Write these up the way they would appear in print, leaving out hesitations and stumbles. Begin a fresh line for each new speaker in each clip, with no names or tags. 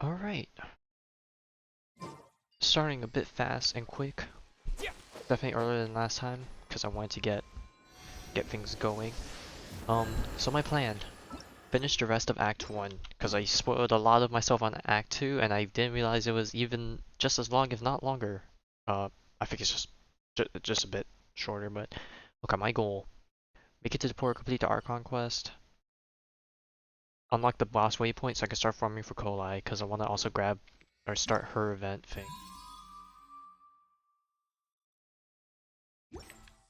Alright, starting a bit fast and quick. Definitely earlier than last time, because I wanted to get things going. So my plan, finish the rest of Act 1, because I spoiled a lot of myself on Act 2, and I didn't realize it was even just as long, if not longer. I think it's just a bit shorter, but look at my goal. Make it to the port, complete the Archon quest, unlock the boss waypoint so I can start farming for Coli, because I want to also grab, or start her event thing.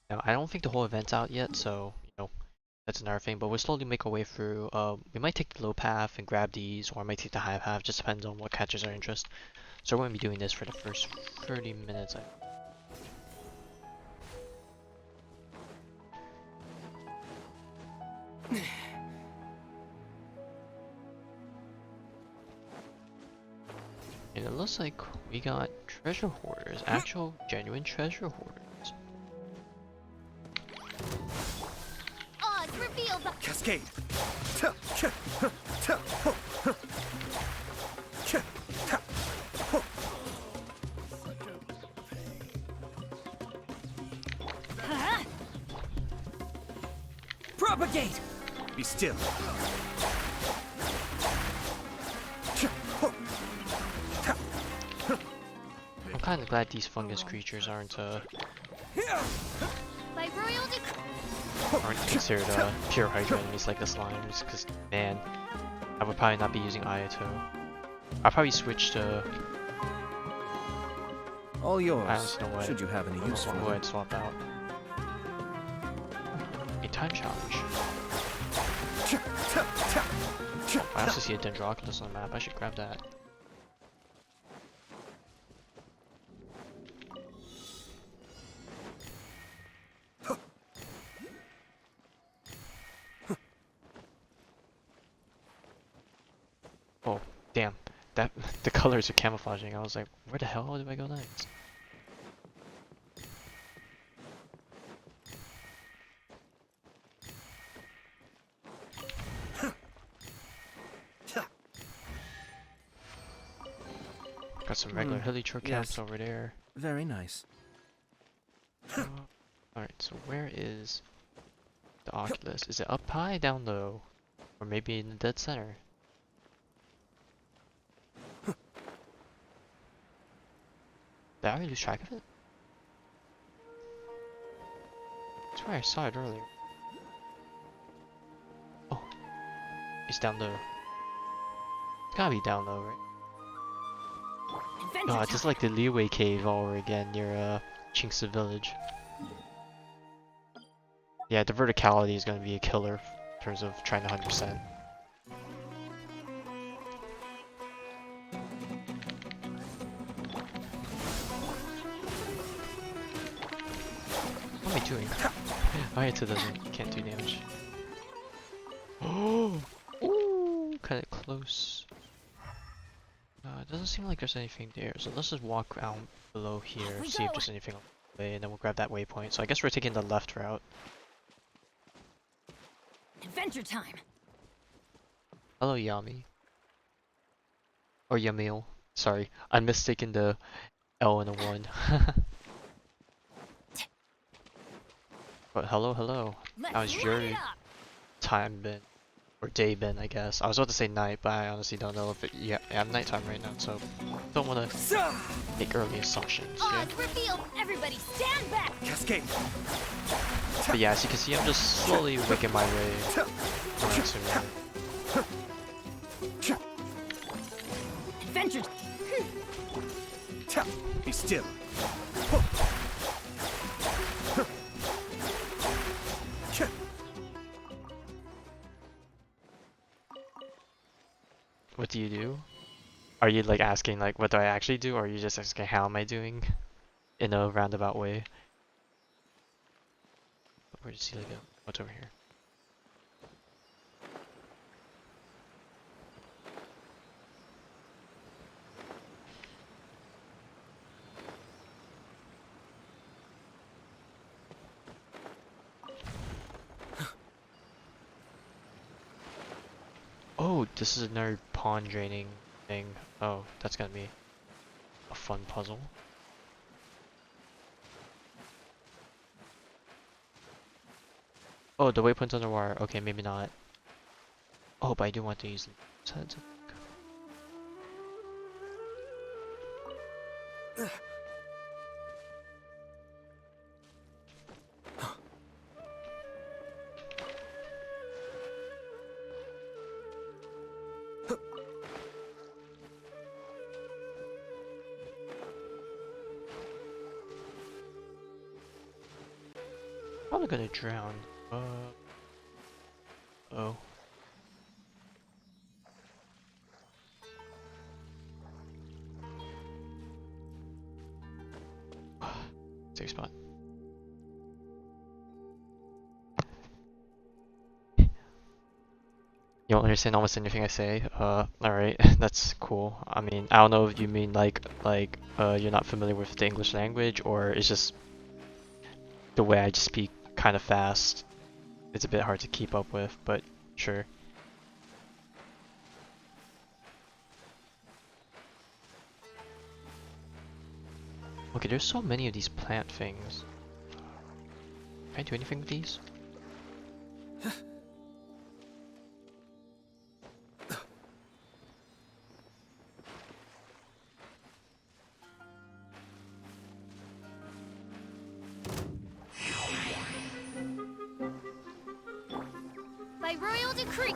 Now, I don't think the whole event's out yet, so, that's another thing, but we'll slowly make our way through. We might take the low path and grab these, or I might take the high path, just depends on what catches our interest. So we're going to be doing this for the first 30 minutes. And it looks like we got treasure hoarders, actual genuine treasure hoarders.
Oz, reveal the
Cascade. Propagate. Be still.
I'm kind of glad these fungus creatures aren't
by royal
aren't considered pure Hydra enemies like the slimes, because man, I would probably not be using Ayato. I'll probably switch to.
All yours.
I honestly know what.
Should you have any use for
Go
them.
ahead, swap out. A time challenge. I also see a Dendroculus on the map. I should grab that. Oh, damn. That the colors are camouflaging. I was like, where the hell do I go next? Got some regular hilly camps
yes.
over there.
Very nice.
Alright, so where is the Oculus? Is it up high, down low? Or maybe in the dead center? Did I already lose track of it? I swear I saw it earlier. Oh, it's down low. It's gotta be down low, right?
adventure
Oh, it's just like the Leeway Cave all over again near Chinksa Village. Yeah, the verticality is gonna be a killer in terms of trying to 100%. What am I doing? Ayato can't do damage. Oh, ooh, kind of close. It doesn't seem like there's anything there, so let's just walk out below here, see if there's anything on the way, and then we'll grab that waypoint. So I guess we're taking the left route.
adventure time.
Hello, Yami. Or Yamil. Sorry, I'm mistaken the L and a 1. But hello, hello. How's
Let's
your
light it up.
time been? Or day been, I guess. I was about to say night, but I honestly don't know if it. Yeah, I'm nighttime right now, so don't want to make early assumptions. Yeah?
Oz, reveal. Everybody, stand back.
Cascade.
But yeah, as you can see, I'm just slowly making my way around Sumeru.
Adventure.
Be still.
What do you do? Are you like asking like what do I actually do, or are you just asking how am I doing in a roundabout way? Where does he go? What's over here? Oh, this is another pawn draining thing. Oh, that's gonna be a fun puzzle. Oh, the waypoint's underwater. Okay, maybe not. Oh, but I do want to use heads. Probably gonna drown. Oh. Safe spot. You don't understand almost anything I say. Alright, that's cool. I mean, I don't know if you mean you're not familiar with the English language, or it's just the way I just speak kind of fast. It's a bit hard to keep up with, but sure. Okay, there's so many of these plant things. Can I do anything with these?
By royal decree.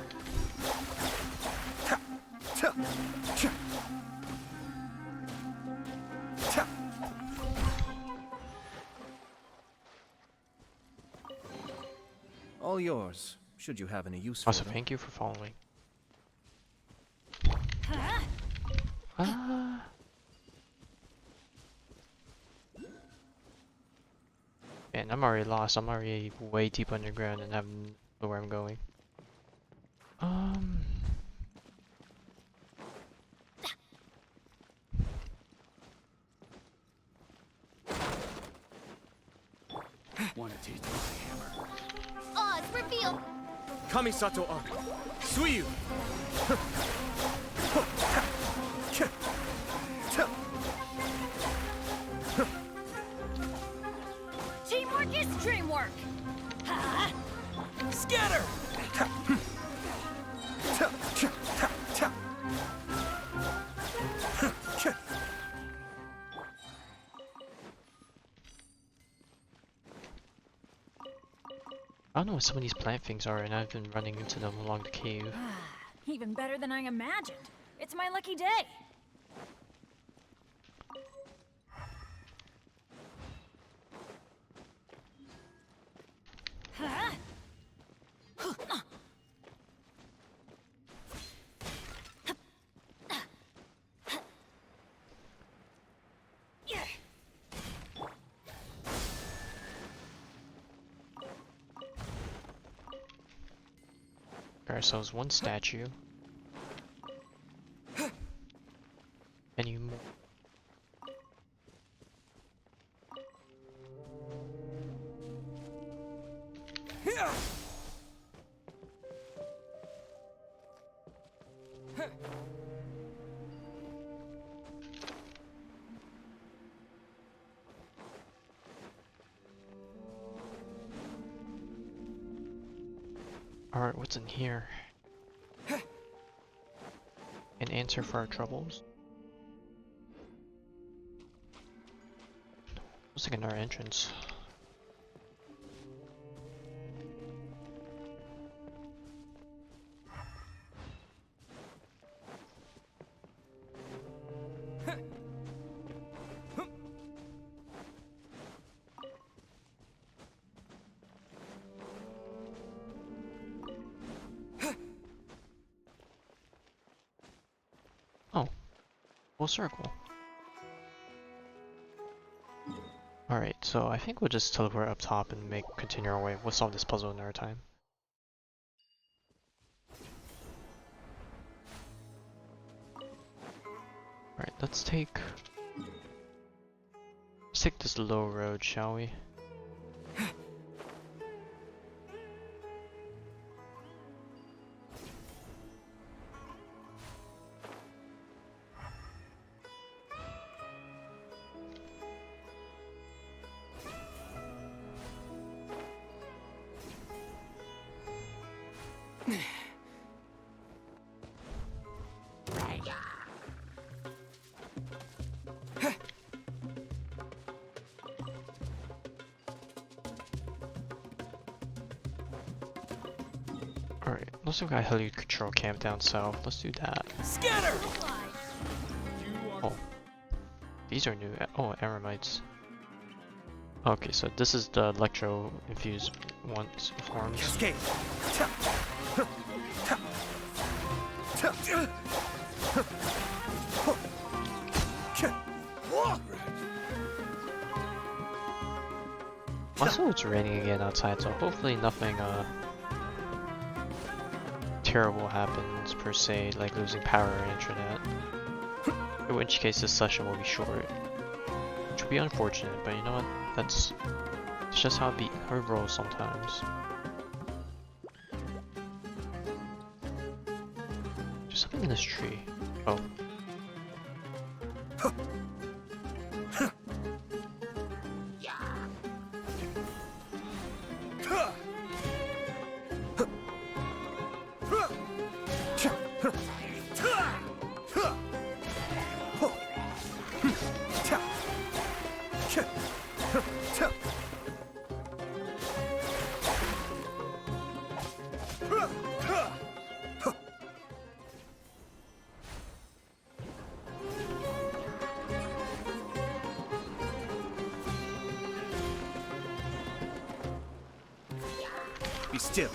All yours, should you have any use for
Also,
them.
thank you for following.
Huh?
Ah. Man, I'm already lost. I'm already way deep underground and have no clue where I'm going.
Wanna taste my hammer?
Oz, reveal.
Kamisato Archon. Sumeru.
Teamwork is dreamwork. Huh?
Scatter.
I don't know what some of these plant things are, and I've been running into them along the cave.
Even better than I imagined. It's my lucky day. Huh?
Got ourselves one statue. Any more? Alright, what's in here? An answer for our troubles? Looks like another entrance. Oh, full circle. Alright, so I think we'll just teleport up top and continue our way. We'll solve this puzzle another time. Alright, let's take this low road, shall we? Alright, looks like I got Heli control camp down south. Let's do that.
Scatter!
Oh. These are new. Oh, Aramites. Okay, so this is the electro infused ones forms.
Cascade!
Also, it's raining again outside, so hopefully nothing terrible happens per se, like losing power or internet. In which case, this session will be short, which would be unfortunate. But you know what? It's just how it rolls sometimes. There's something in this tree. Oh.
Be still.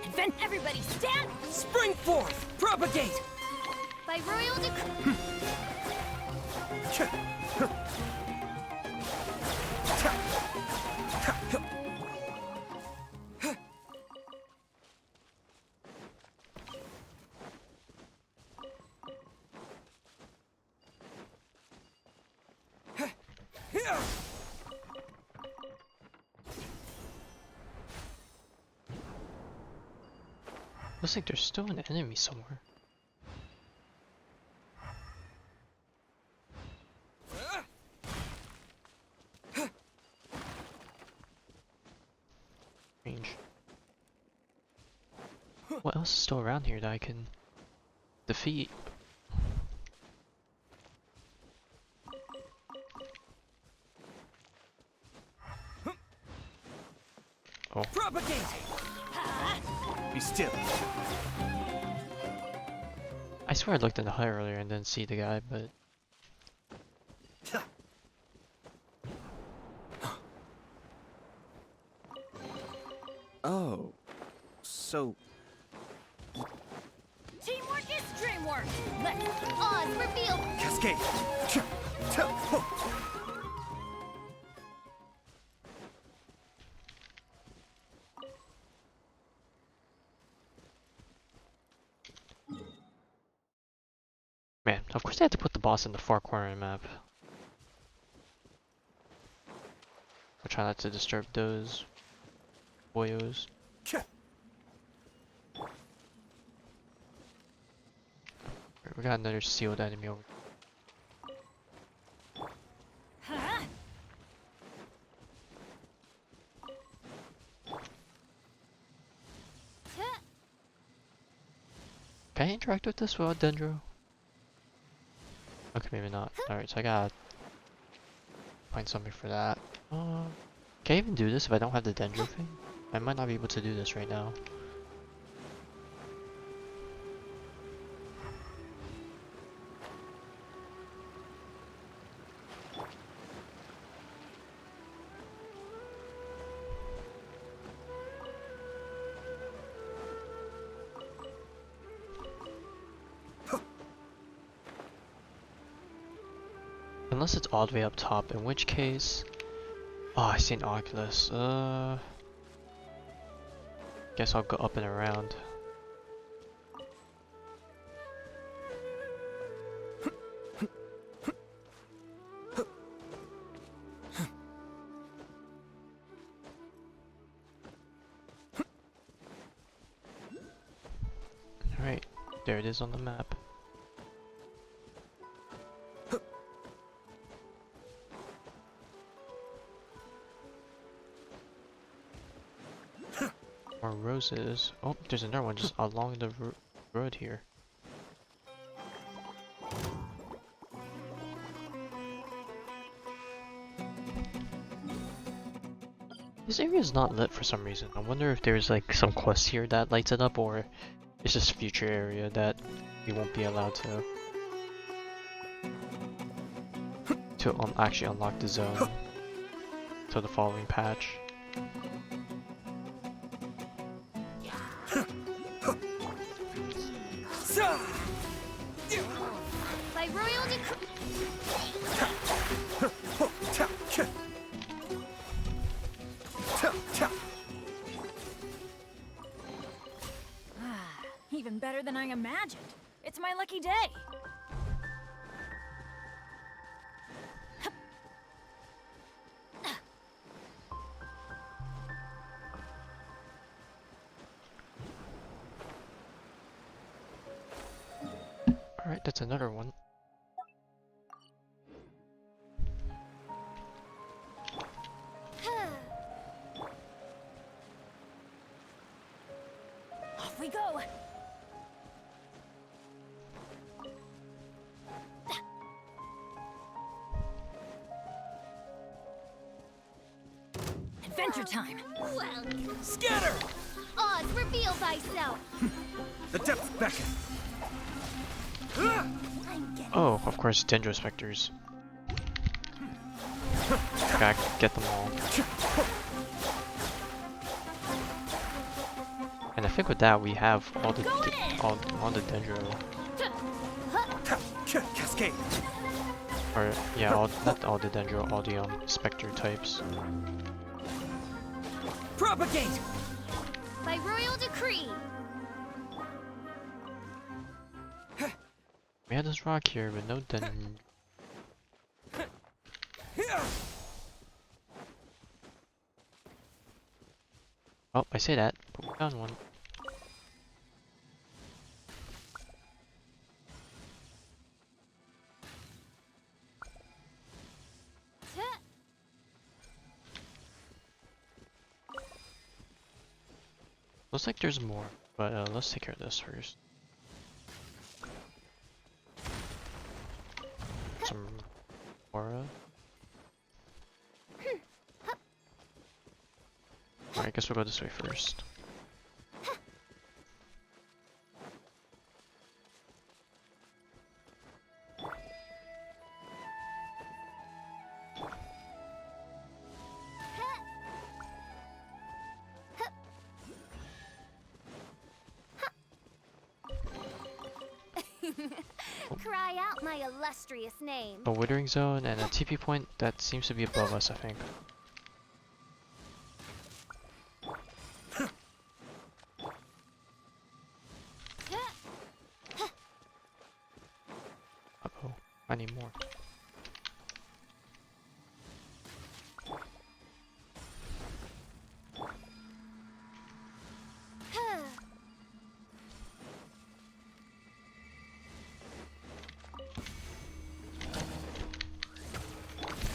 Advent, everybody, stand!
Spring forth! Propagate!
By royal decree.
Looks like there's still an enemy somewhere. Range. What else is still around here that I can defeat? Oh.
Propagate! Be still.
I swear I looked in the hut earlier and didn't see the guy, but
Oh, so
Teamwork is dreamwork. Let's Oz reveal.
cascade.
man, of course I had to put the boss in the far corner of the map. I'll try not to disturb those boyos. We got another sealed enemy over.
Huh?
Can I interact with this without Dendro? Okay, maybe not. Alright, so I gotta find something for that. Can I even do this if I don't have the Dendro thing? I might not be able to do this right now. Unless it's all the way up top, in which case... Oh, I see an Oculus. Guess I'll go up and around. Alright, there it is on the map. More roses. Oh, there's another one just along the road here. This area is not lit for some reason. I wonder if there's like some quest here that lights it up, or it's just future area that we won't be allowed to actually unlock the zone to the following patch.
By royal decree.
Even better than I imagined. It's my lucky day.
Alright, that's another one.
Off we go. Adventure time.
Well,
Scatter!
Oz, reveal thyself.
The depths beckon.
I'm getting
Oh, of course, Dendro Specters. Gotta get them all. And I think with that we have all the Dendro,
Cascade.
or yeah, not all the Dendro, all the Spectre types.
Propagate!
by royal decree.
We had this rock here, but no Dendro. Oh, I say that, but we found one. Looks like there's more, but let's take care of this first. Some aura. Alright, I guess we'll go this way first.
Cry out my illustrious name.
A withering zone and a TP point that seems to be above us, I think. Uh-oh, I need more.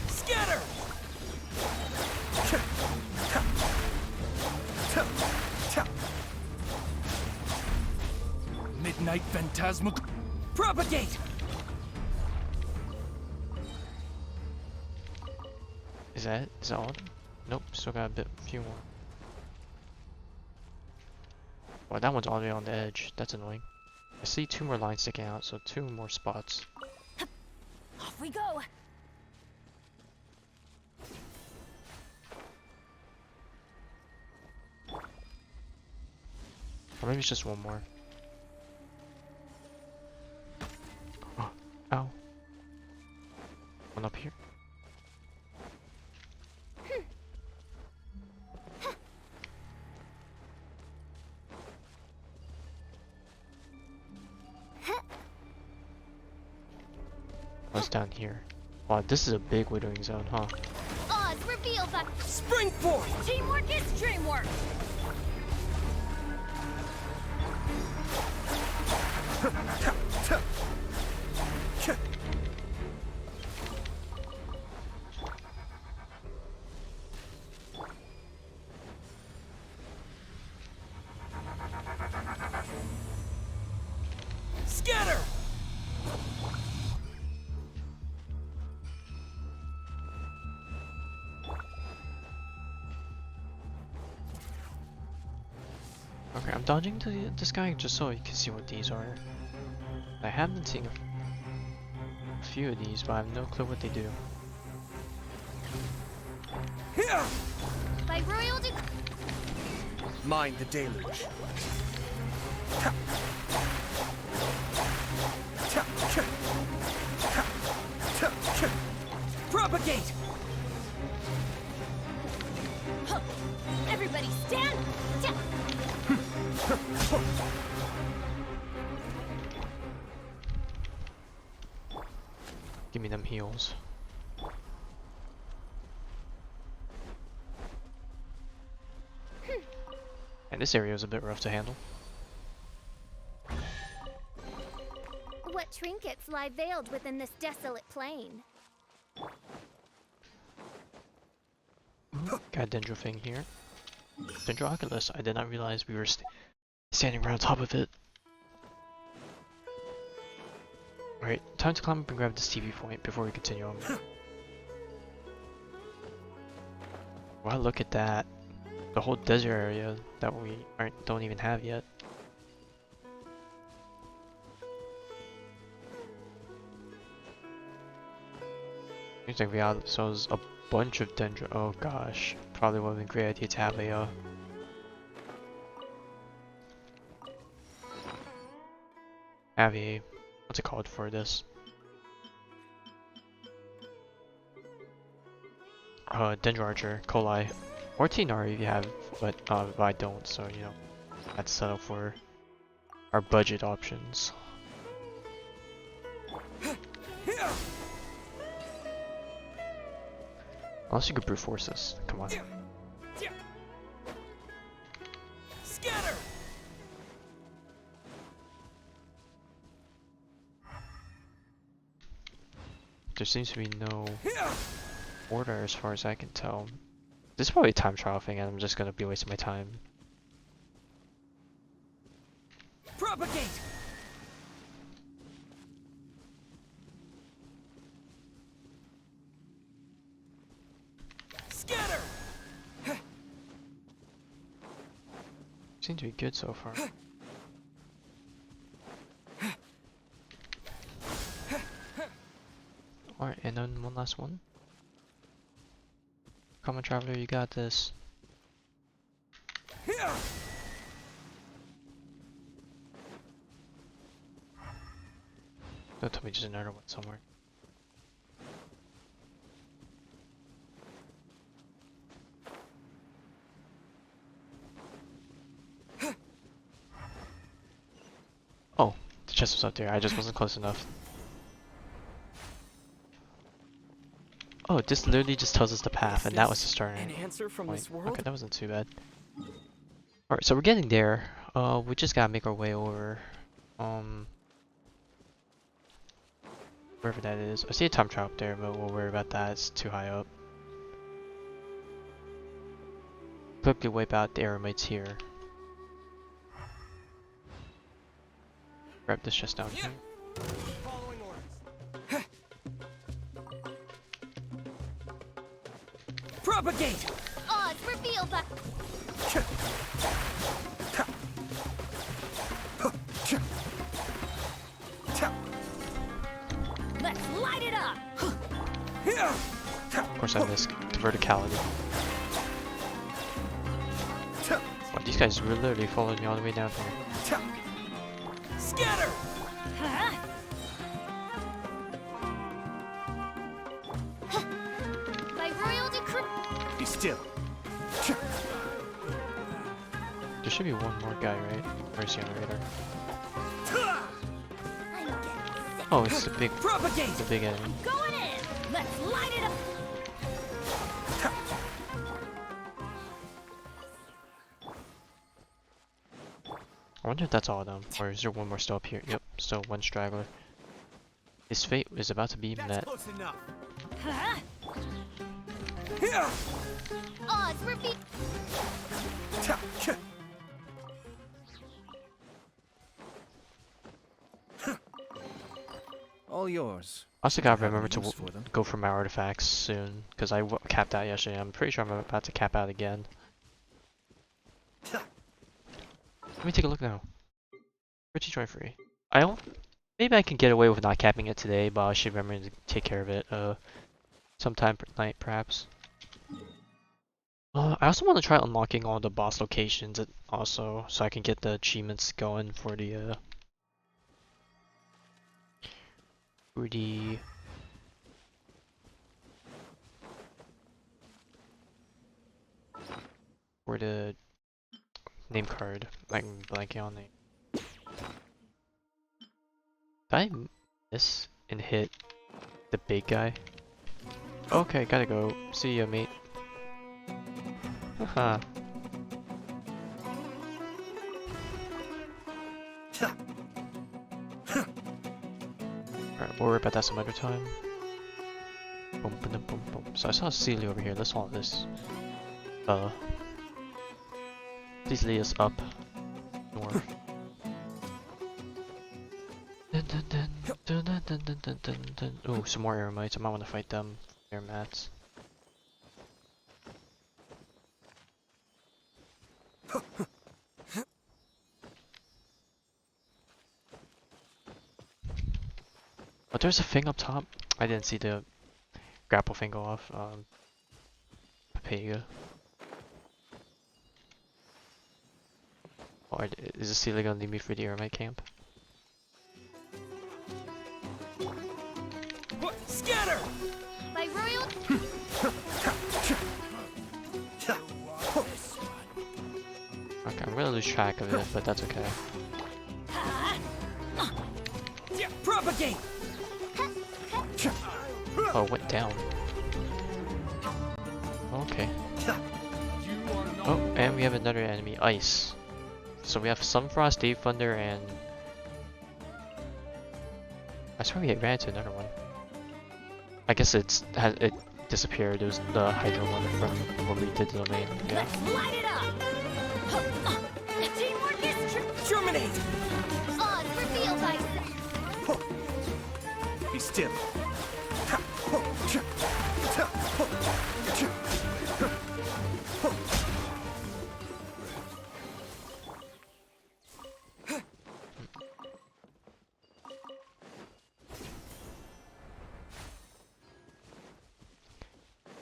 Scatter! Midnight Phantasmal. Propagate!
Is that all? Nope, still got a few more. Well, that one's all the way on the edge. That's annoying. I see two more lines sticking out, so two more spots.
Off we go.
Or maybe it's just one more. Oh, ow. One up here. What's down here? Wow, this is a big withering zone, huh?
Oz, reveal thy.
Spring forth!
Teamwork is dreamwork.
Scatter!
Okay, I'm dodging this guy just so you can see what these are. I have been seeing a few of these, but I have no clue what they do.
By royal decree.
Mind the deluge. Propagate!
Everybody stand down.
Give me them heals. And this area is a bit rough to handle.
What trinkets lie veiled within this desolate plain?
Got a Dendro thing here. Dendro Oculus. I did not realize we were standing right on top of it. Alright, time to climb up and grab this TV point before we continue on. Wow, look at that. The whole desert area that we don't even have yet. Seems like we have ourselves a bunch of Dendro. Oh gosh, probably would have been a great idea to have a what's it called for this? Dendro Archer, Colai, or Tinari if you have, but I don't, so you know, I'd settle for our budget options. Unless you could brute force this, come on.
Scatter!
There seems to be no order as far as I can tell. This is probably a time trial thing and I'm just gonna be wasting my time.
Propagate! Scatter!
Seem to be good so far. Alright, and then one last one. Common Traveler, you got this. Don't tell me just another one somewhere. Oh, the chest was up there. I just wasn't close enough. Oh, this literally just tells us the path, and that was the starting
An answer from
point.
this world?
Okay, that wasn't too bad. Alright, so we're getting there. We just gotta make our way over. Wherever that is. I see a time trap up there, but we'll worry about that. It's too high up. Quickly wipe out the Eremites here. Grab this chest down here.
Following orders. Propagate!
Odds reveal that.
Let's light it up!
Of course I missed the verticality. Wow, these guys were literally following me all the way down here.
Scatter!
Huh?
By royal decree.
Be still.
There should be one more guy, right? Where's the generator?
I'm getting sick.
Oh, it's
Propagate!
the big enemy.
Going in! Let's light it up!
I wonder if that's all of them, or is there one more still up here? Yep, still one straggler. His fate is about to be met.
Close enough.
Huh?
Odds reveal.
All yours.
Also gotta
Have
remember
no
to
use for them.
go for my artifacts soon, because I capped out yesterday. I'm pretty sure I'm about to cap out again. Let me take a look now. Richie join free. I don't. Maybe I can get away with not capping it today, but I should remember to take care of it. Sometime night perhaps. I also want to try unlocking all the boss locations also, so I can get the achievements going for the for the for the name card. I'm blanking on name. Did I miss and hit the big guy? Okay, gotta go. See ya, mate. Haha. Alright, we'll worry about that some other time. Boom, boom, boom, boom. So I saw Celia over here. Let's follow this. Please lead us up north. Oh, some more aromites. I might want to fight them. Their mats. Oh, there's a thing up top. I didn't see the grapple thing go off. Papega. Or is the Celia gonna leave me for the Eremite camp?
What? Scatter!
By royal.
Okay, I'm gonna lose track of it, but that's okay.
Propagate!
Oh, it went down. Okay. Oh, and we have another enemy, Ice. So we have Sunfrost, Dave Thunder, and I swear we ran into another one. I guess it disappeared. It was the Hydra one from when we did the domain. Yeah.
Let's light it up! Teamwork is
Terminate!
Odds revealed by.
Be still.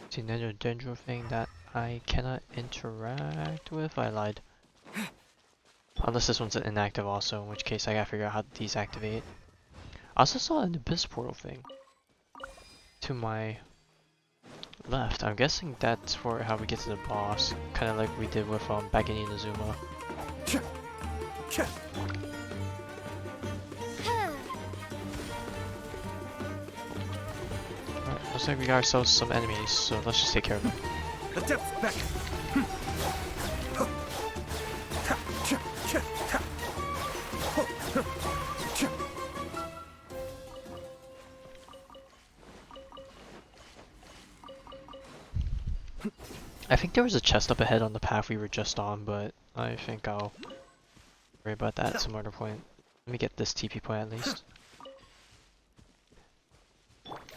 It's another Dendro thing that I cannot interact with. I lied. Unless this one's inactive also, in which case I gotta figure out how to deactivate. I also saw an Abyss portal thing to my left. I'm guessing that's for how we get to the boss, kind of like we did with back in Inazuma. Alright, looks like we got ourselves some enemies, so let's just take care of them.
The depth back.
I think there was a chest up ahead on the path we were just on, but I think I'll worry about that at some other point. Let me get this TP point at least.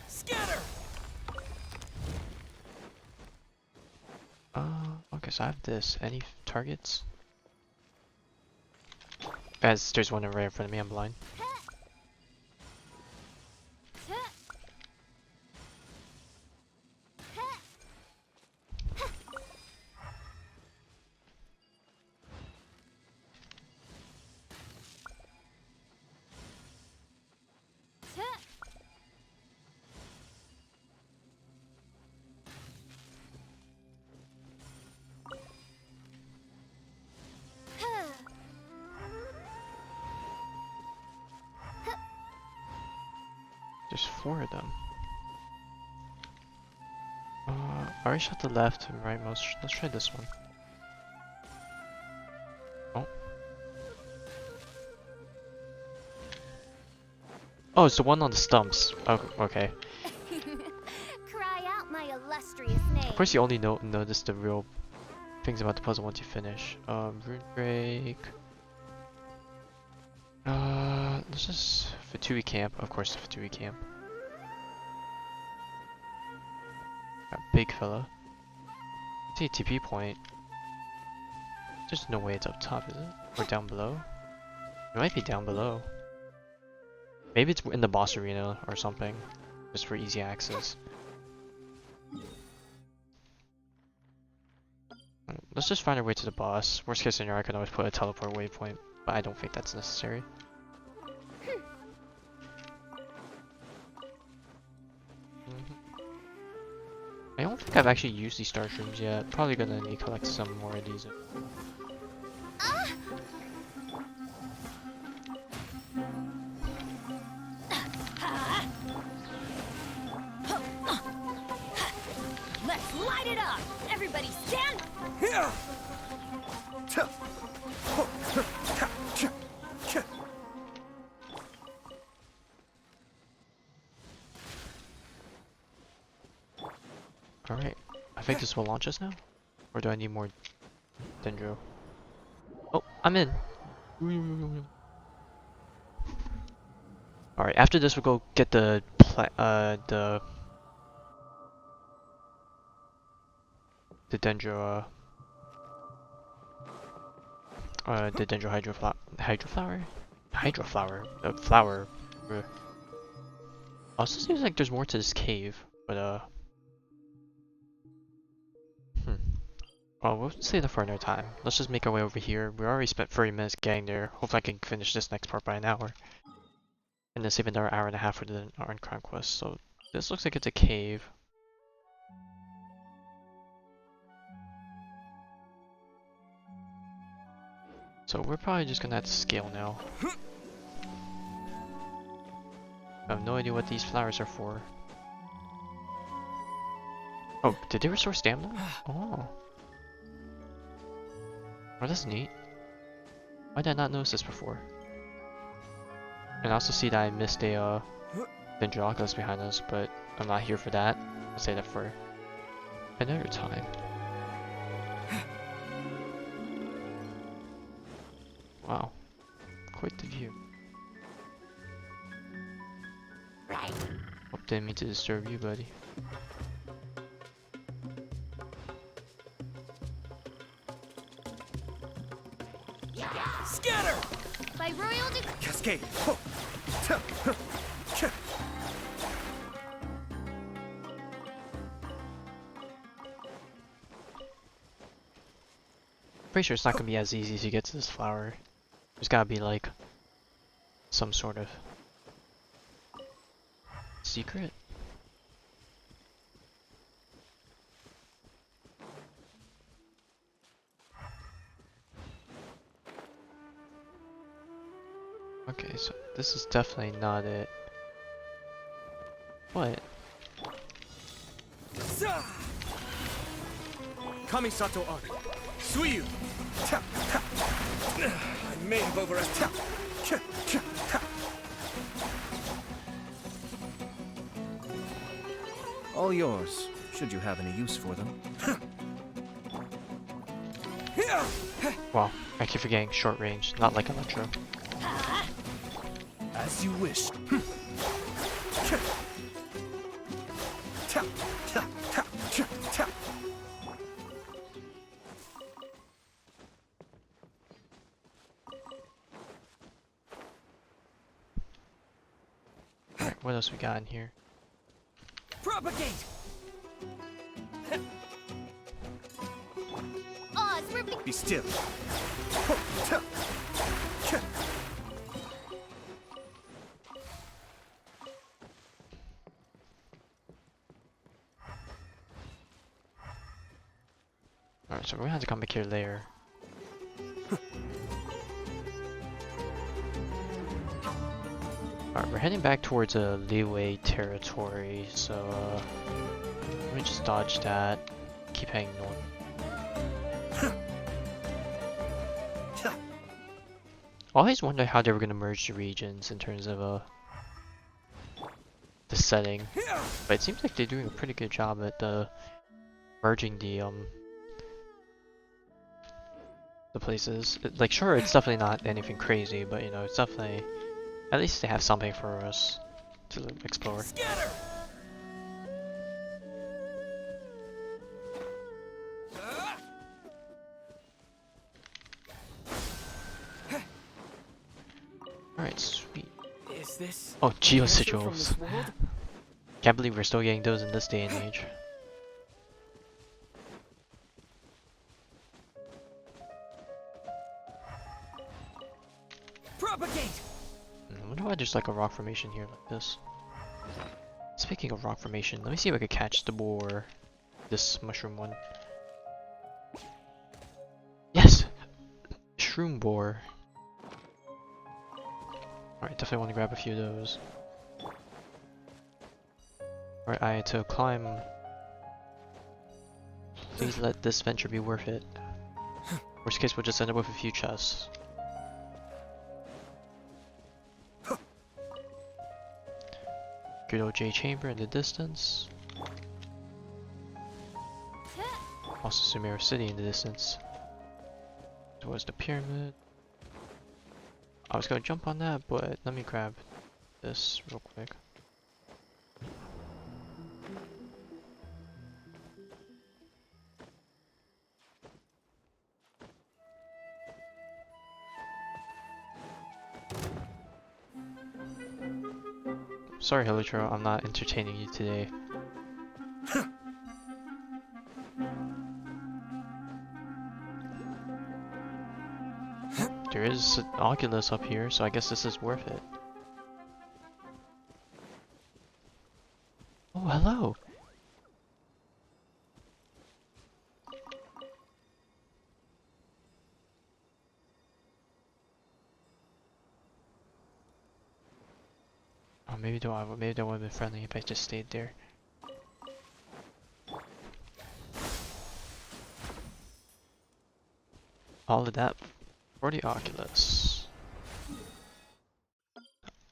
Scatter!
Okay, so I have this. Any targets? As there's one right in front of me, I'm blind. There's 4 of them. I already shot the left and right most. Let's try this one. Oh. Oh, it's the one on the stumps. Oh, okay.
Cry out my illustrious name.
Of course, you only notice the real things about the puzzle once you finish. Rune break. Let's just Fatui camp. Of course, the Fatui camp. That big fella. See a TP point. There's no way it's up top, is it? Or down below? It might be down below. Maybe it's in the boss arena or something, just for easy access. Let's just find our way to the boss. Worst case scenario, I can always put a teleport waypoint, but I don't think that's necessary. I don't think I've actually used these star shrooms yet. Probably gonna need to collect some more of these.
Let's light it up! Everybody stand!
Alright, I think this will launch us now? Or do I need more Dendro? Oh, I'm in! Alright, after this we'll go get the Dendro, the Dendro Hydroflower? Flower. Also seems like there's more to this cave, but well, we'll save that for another time. Let's just make our way over here. We already spent 30 minutes getting there. Hopefully I can finish this next part by an hour. And then save another hour and a half for the Archon conquest. So this looks like it's a cave. So we're probably just gonna have to scale now. I have no idea what these flowers are for. Oh, did they restore stamina? Oh. Oh, that's neat. Why did I not notice this before? And I also see that I missed a Dendrocus behind us, but I'm not here for that. I'll save that for another time. Wow, quite the view. Hope didn't mean to disturb you, buddy.
Scatter!
By royal
Cascade!
Pretty sure it's not gonna be as easy to get to this flower. There's gotta be like some sort of secret. Okay, so this is definitely not it. What?
Kamisato Arc. Sumeru! I may have overestimated. All yours, should you have any use for them.
Wow, I keep forgetting short range, not like Electro.
As you wish.
Alright, what else we got in here?
Propagate!
Oz, we're
Be still.
Alright, so we're gonna have to come back here later. Alright, we're heading back towards leeway territory, so let me just dodge that. Keep heading north. I always wonder how they were gonna merge the regions in terms of the setting, but it seems like they're doing a pretty good job at merging the places. Like, sure, it's definitely not anything crazy, but you know, it's definitely, at least they have something for us to explore.
Scatter! this
Oh,
a cancer from
geosigils.
this world?
Can't believe we're still getting those in this day and age.
Propagate!
I wonder why there's like a rock formation here like this. Speaking of rock formation, let me see if I could catch the boar. This mushroom one. Yes! Shroom boar. Alright, definitely want to grab a few of those. Alright, I had to climb. Please let this venture be worth it. Worst case, we'll just end up with a few chests. Good old J chamber in the distance. Also Sumeru city in the distance. Towards the pyramid. I was gonna jump on that, but let me grab this real quick. Sorry, Helitro, I'm not entertaining you today. There is an Oculus up here, so I guess this is worth it. Oh, hello! Oh, maybe they would have been friendly if I just stayed there. All of that for the Oculus.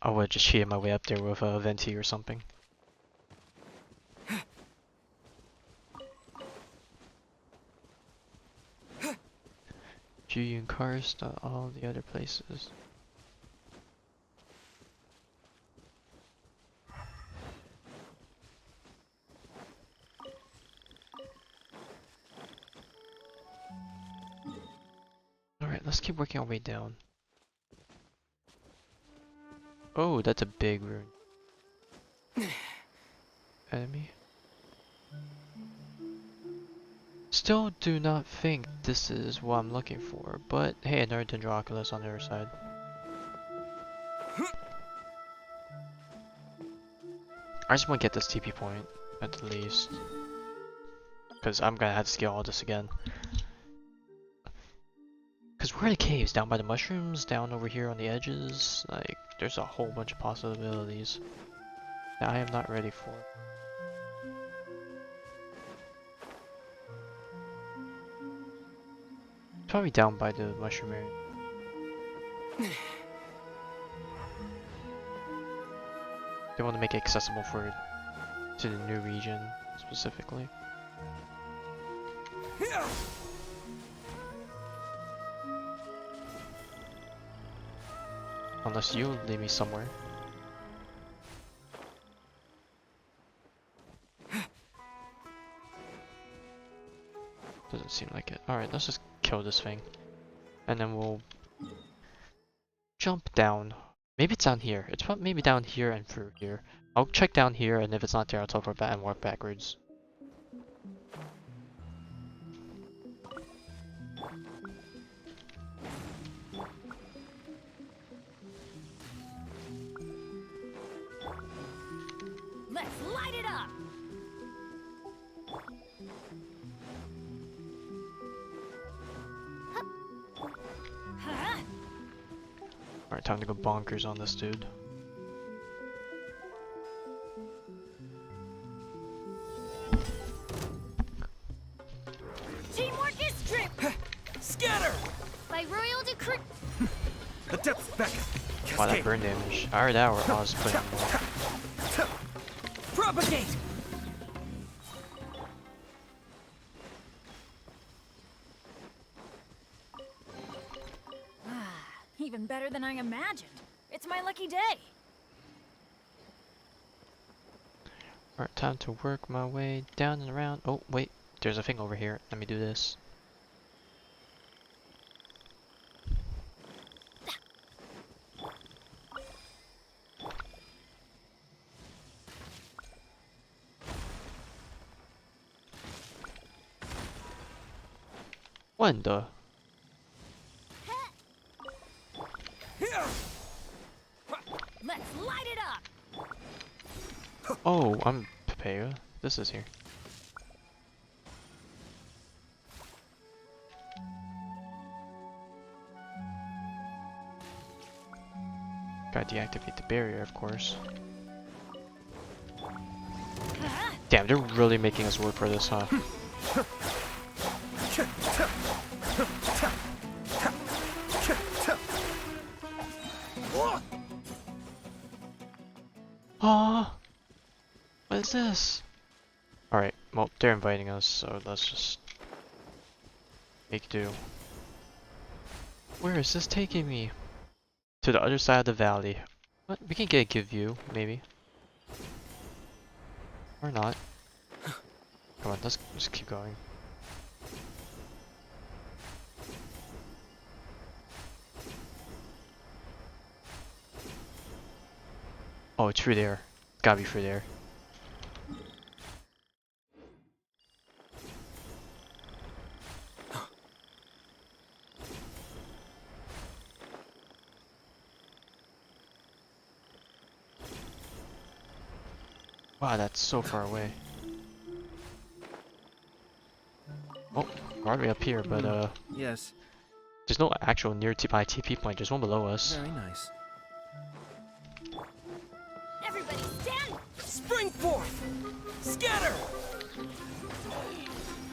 I would just cheated my way up there with a venti or something. Julian Karst, all the other places. Alright, let's keep working our way down. Oh, that's a big rune. Enemy. Still do not think this is what I'm looking for, but hey, another Dendroculus on the other side. I just want to get this TP point, at the least. Because I'm gonna have to scale all this again. Because where are the caves? Down by the mushrooms? Down over here on the edges? Like, there's a whole bunch of possibilities that I am not ready for. Probably down by the mushroom area. They want to make it accessible to the new region specifically. Unless you lead me somewhere. Doesn't seem like it. Alright, let's just kill this thing. And then we'll jump down. Maybe it's down here. It's probably maybe down here and through here. I'll check down here, and if it's not there, I'll teleport back and walk backwards.
Let's light it up! Huh?
Alright, time to go bonkers on this dude.
Teamwork is trip!
Scatter!
By royal decree.
The depths beckon.
Wow, that
Cascade.
burn damage. I heard that were Oz putting more.
Propagate!
Even better than I imagined. It's my lucky day.
Alright, time to work my way down and around. Oh, wait. There's a thing over here. Let me do this. What in the?
Let's light it up.
Oh, I'm Papaya. This is here. Gotta deactivate the barrier, of course. Damn, they're really making us work for this, huh? Ah, what is this? Alright, well, they're inviting us, so let's just make do. Where is this taking me? To the other side of the valley. What? We can get a good view, maybe. Or not. Come on, let's just keep going. Oh, it's through there. It's gotta be through there. Wow, that's so far away. Oh, we're already up here, but
Yes.
there's no actual nearby TP point. There's one below us.
Very nice.
Everybody stand.
Spring forth! Scatter!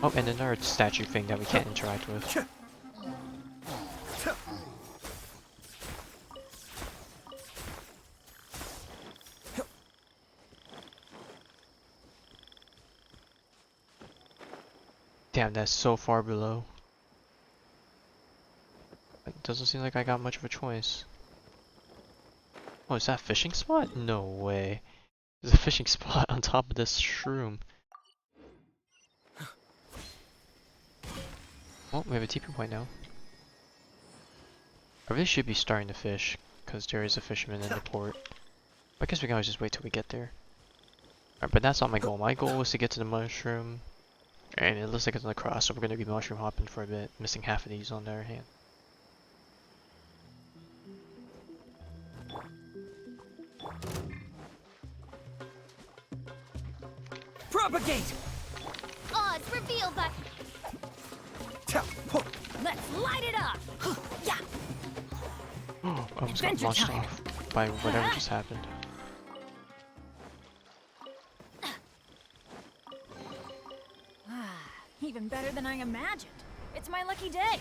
Oh, and another statue thing that we can't interact with. Damn, that's so far below. It doesn't seem like I got much of a choice. Oh, is that a fishing spot? No way. There's a fishing spot on top of this shroom. Oh, we have a TP point now. I really should be starting to fish, because there is a fisherman in the port. I guess we can always just wait till we get there. Alright, but that's not my goal. My goal was to get to the mushroom. And it looks like it's on the cross, so we're gonna be mushroom hopping for a bit. Missing half of these on the other hand.
Propagate!
Oz reveal by
Let's light it up. Yeah.
Oh, I almost got
Adventure
launched
time.
off by whatever just happened.
Even better than I imagined. It's my lucky day.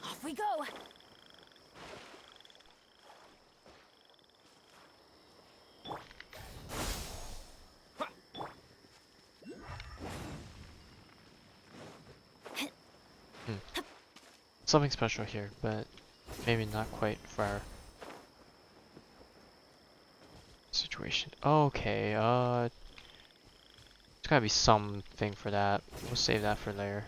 Off we go.
Something special here, but maybe not quite for our situation. Okay, there's gotta be something for that. We'll save that for later.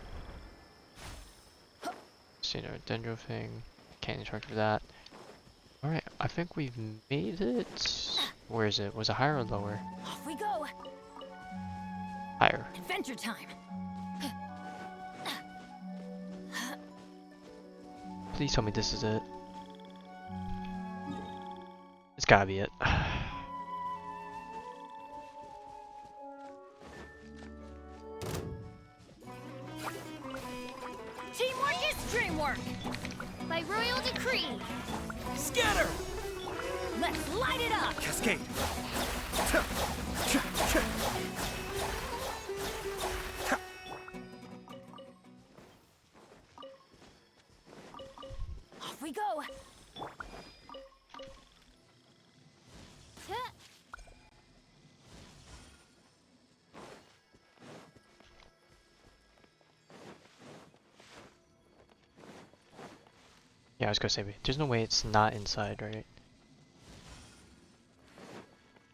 See, no dendro thing. Can't interact with that. Alright, I think we've made it. Where is it? Was it higher or lower?
Off we go.
Higher.
Adventure time.
Please tell me this is it. It's gotta be it.
Teamwork is dreamwork.
by royal decree.
Scatter!
Let's light it up.
Cascade!
Off we go.
Yeah, I was gonna say, there's no way it's not inside, right?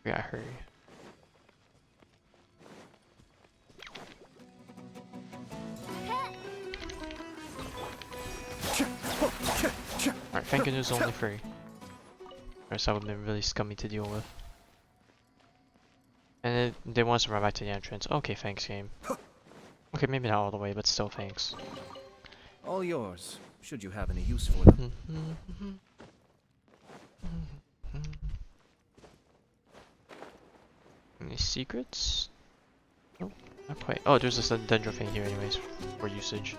We gotta hurry. Alright, thank goodness it's only free. Or else that would've been really scummy to deal with. And they want us to run back to the entrance. Okay, thanks, game. Okay, maybe not all the way, but still thanks.
All yours, should you have any use for them.
Any secrets? Nope, not quite. Oh, there's this dendro thing here anyways, for usage.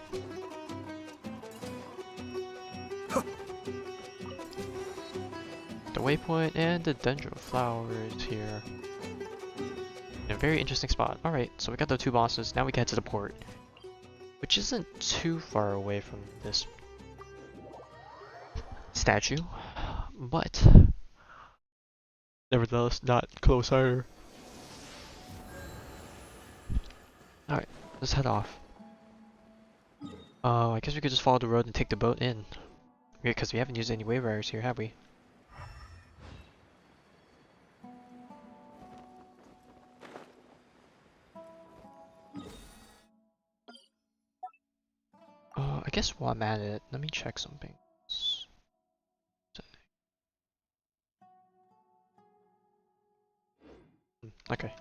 The waypoint and the dendro flowers here. In a very interesting spot. Alright, so we got the two bosses, now we can head to the port. Which isn't too far away from this statue, but nevertheless not close either. Alright, let's head off. I guess we could just follow the road and take the boat in. Because we haven't used any wave riders here, have we? I guess while I'm at it, let me check something. Okay.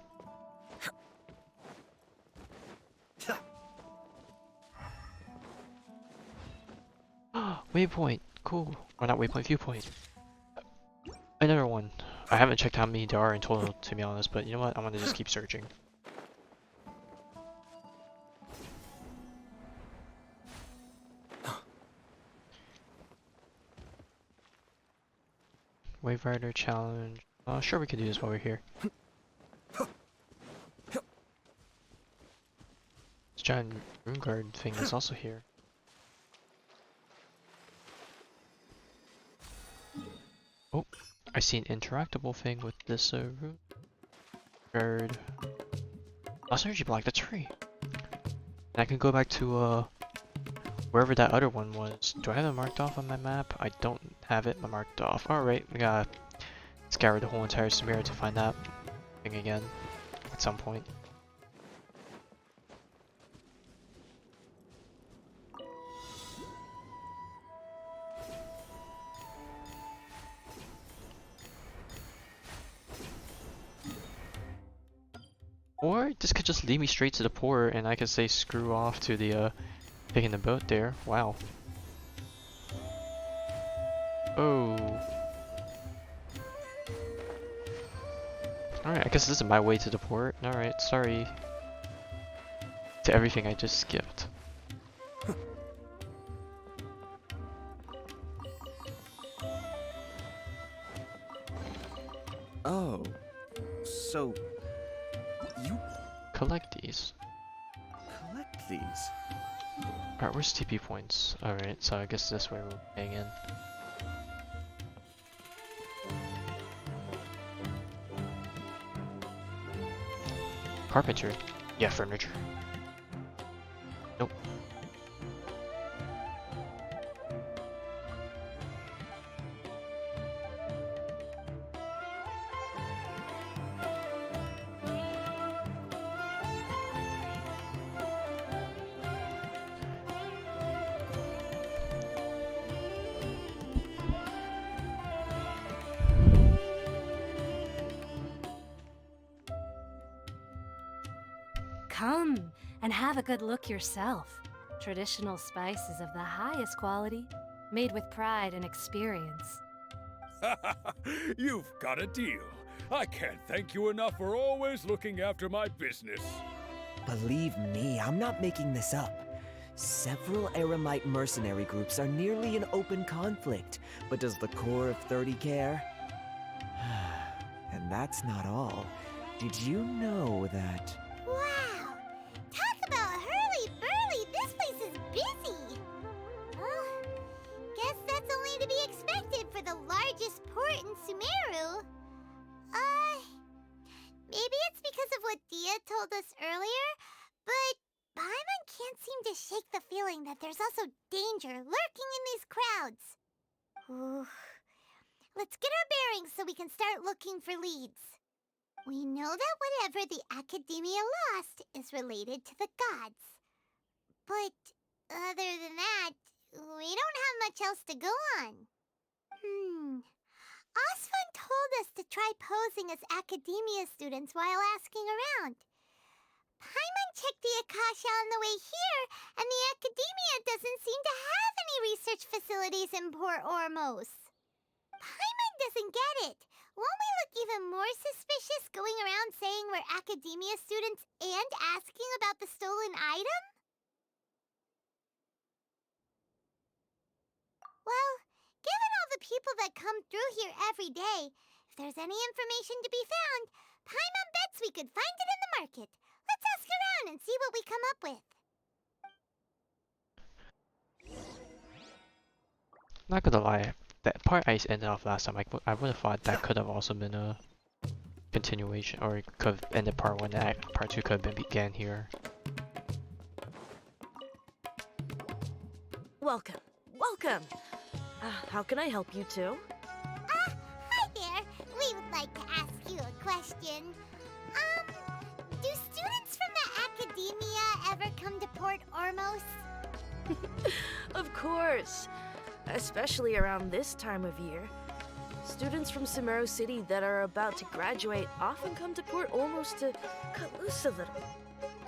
Waypoint, cool. Or not waypoint, viewpoint. Another one. I haven't checked how many there are in total, to be honest, but you know what? I'm gonna just keep searching. Wave Rider challenge. Sure, we can do this while we're here. This giant room guard thing is also here. Oh, I see an interactable thing with this room guard. Lost energy block, that's free. And I can go back to wherever that other one was. Do I have it marked off on my map? I don't have it marked off. Alright, we gotta scour the whole entire Sumeru to find that thing again at some point. Or this could just lead me straight to the port and I could say screw off to the taking the boat there. Wow. Oh. Alright, I guess this is my way to the port. Alright, sorry to everything I just skipped.
Oh, so you
Collect these.
collect these?
Alright, where's TP points? Alright, so I guess this way we're paying in. Carpenter? Yeah, furniture. Nope.
Come and have a good look yourself. Traditional spices of the highest quality, made with pride and experience.
You've got a deal. I can't thank you enough for always looking after my business.
Believe me, I'm not making this up. Several Eremite mercenary groups are nearly in open conflict, but does the core of 30 care? And that's not all. Did you know that...
Wow! Talk about hurly-burly! This place is busy! Well, guess that's only to be expected for the largest port in Sumeru. Maybe it's because of what Dia told us earlier, but Paimon can't seem to shake the feeling that there's also danger lurking in these crowds. Ooh. Let's get our bearings so we can start looking for leads. We know that whatever the Academia lost is related to the gods. But other than that, we don't have much else to go on. Osfun told us to try posing as Academia students while asking around. Paimon checked the Akasha on the way here, and the Academia doesn't seem to have any research facilities in Port Ormos. Paimon doesn't get it. Won't we look even more suspicious going around saying we're Academia students and asking about the stolen item? Well, given all the people that come through here every day, if there's any information to be found, Paimon bets we could find it in the market. Let's ask around and see what we come up with.
Not gonna lie, that part I ended off last time, I would have thought that could have also been a continuation, or it could have ended part 1, and part 2 could have been began here.
Welcome. Welcome. How can I help you two?
Hi there. We would like to ask you a question. Do students from the Academia ever come to Port Ormos?
Of course. Especially around this time of year. Students from Sumeru City that are about to graduate often come to Port Ormos to cut loose a little.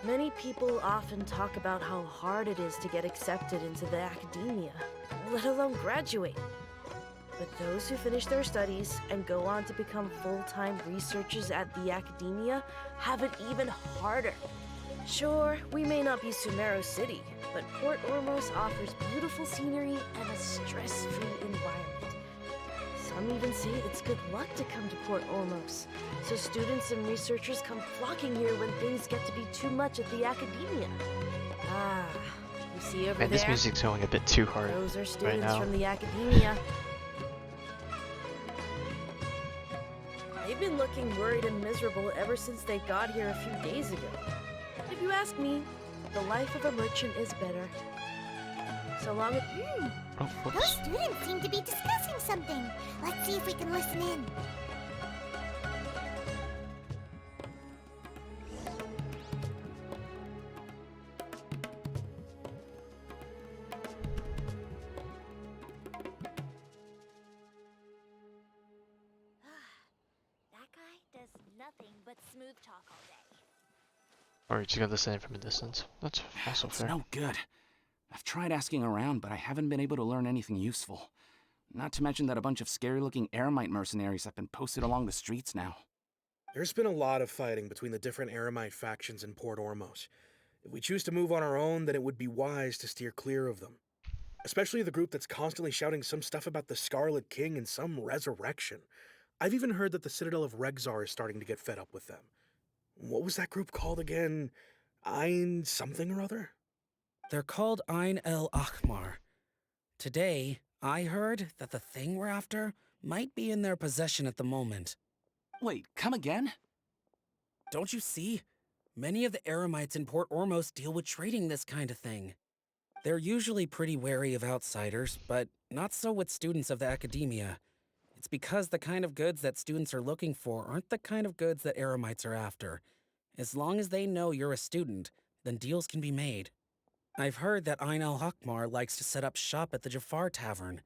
Many people often talk about how hard it is to get accepted into the Academia, let alone graduate. But those who finish their studies and go on to become full-time researchers at the Academia have it even harder. Sure, we may not be Sumeru City, but Port Ormos offers beautiful scenery and a stress-free environment. Some even say it's good luck to come to Port Ormos, so students and researchers come flocking here when things get to be too much at the Academia. Ah, you see over
And
there?
this music's going a bit too hard
Those are
right
students
now.
from the Academia. They've been looking worried and miserable ever since they got here a few days ago. If you ask me, the life of a merchant is better. So long as...
Oh,
Those
whoops.
students seem to be discussing something. Let's see if we can listen in.
That guy does nothing but smooth talk all day.
Or you're just gonna listen in from a distance. That's also
It's
fair.
no good. I've tried asking around, but I haven't been able to learn anything useful. Not to mention that a bunch of scary-looking Eremite mercenaries have been posted along the streets now.
There's been a lot of fighting between the different Eremite factions in Port Ormos. If we choose to move on our own, then it would be wise to steer clear of them. Especially the group that's constantly shouting some stuff about the Scarlet King and some resurrection. I've even heard that the Citadel of Regzar is starting to get fed up with them. What was that group called again? Ein something or other?
They're called Ein El Akhmar. Today, I heard that the thing we're after might be in their possession at the moment.
Wait, come again?
Don't you see? Many of the Eremites in Port Ormos deal with trading this kind of thing. They're usually pretty wary of outsiders, but not so with students of the Academia. It's because the kind of goods that students are looking for aren't the kind of goods that Eremites are after. As long as they know you're a student, then deals can be made. I've heard that Ein El Hakmar likes to set up shop at the Jafar Tavern.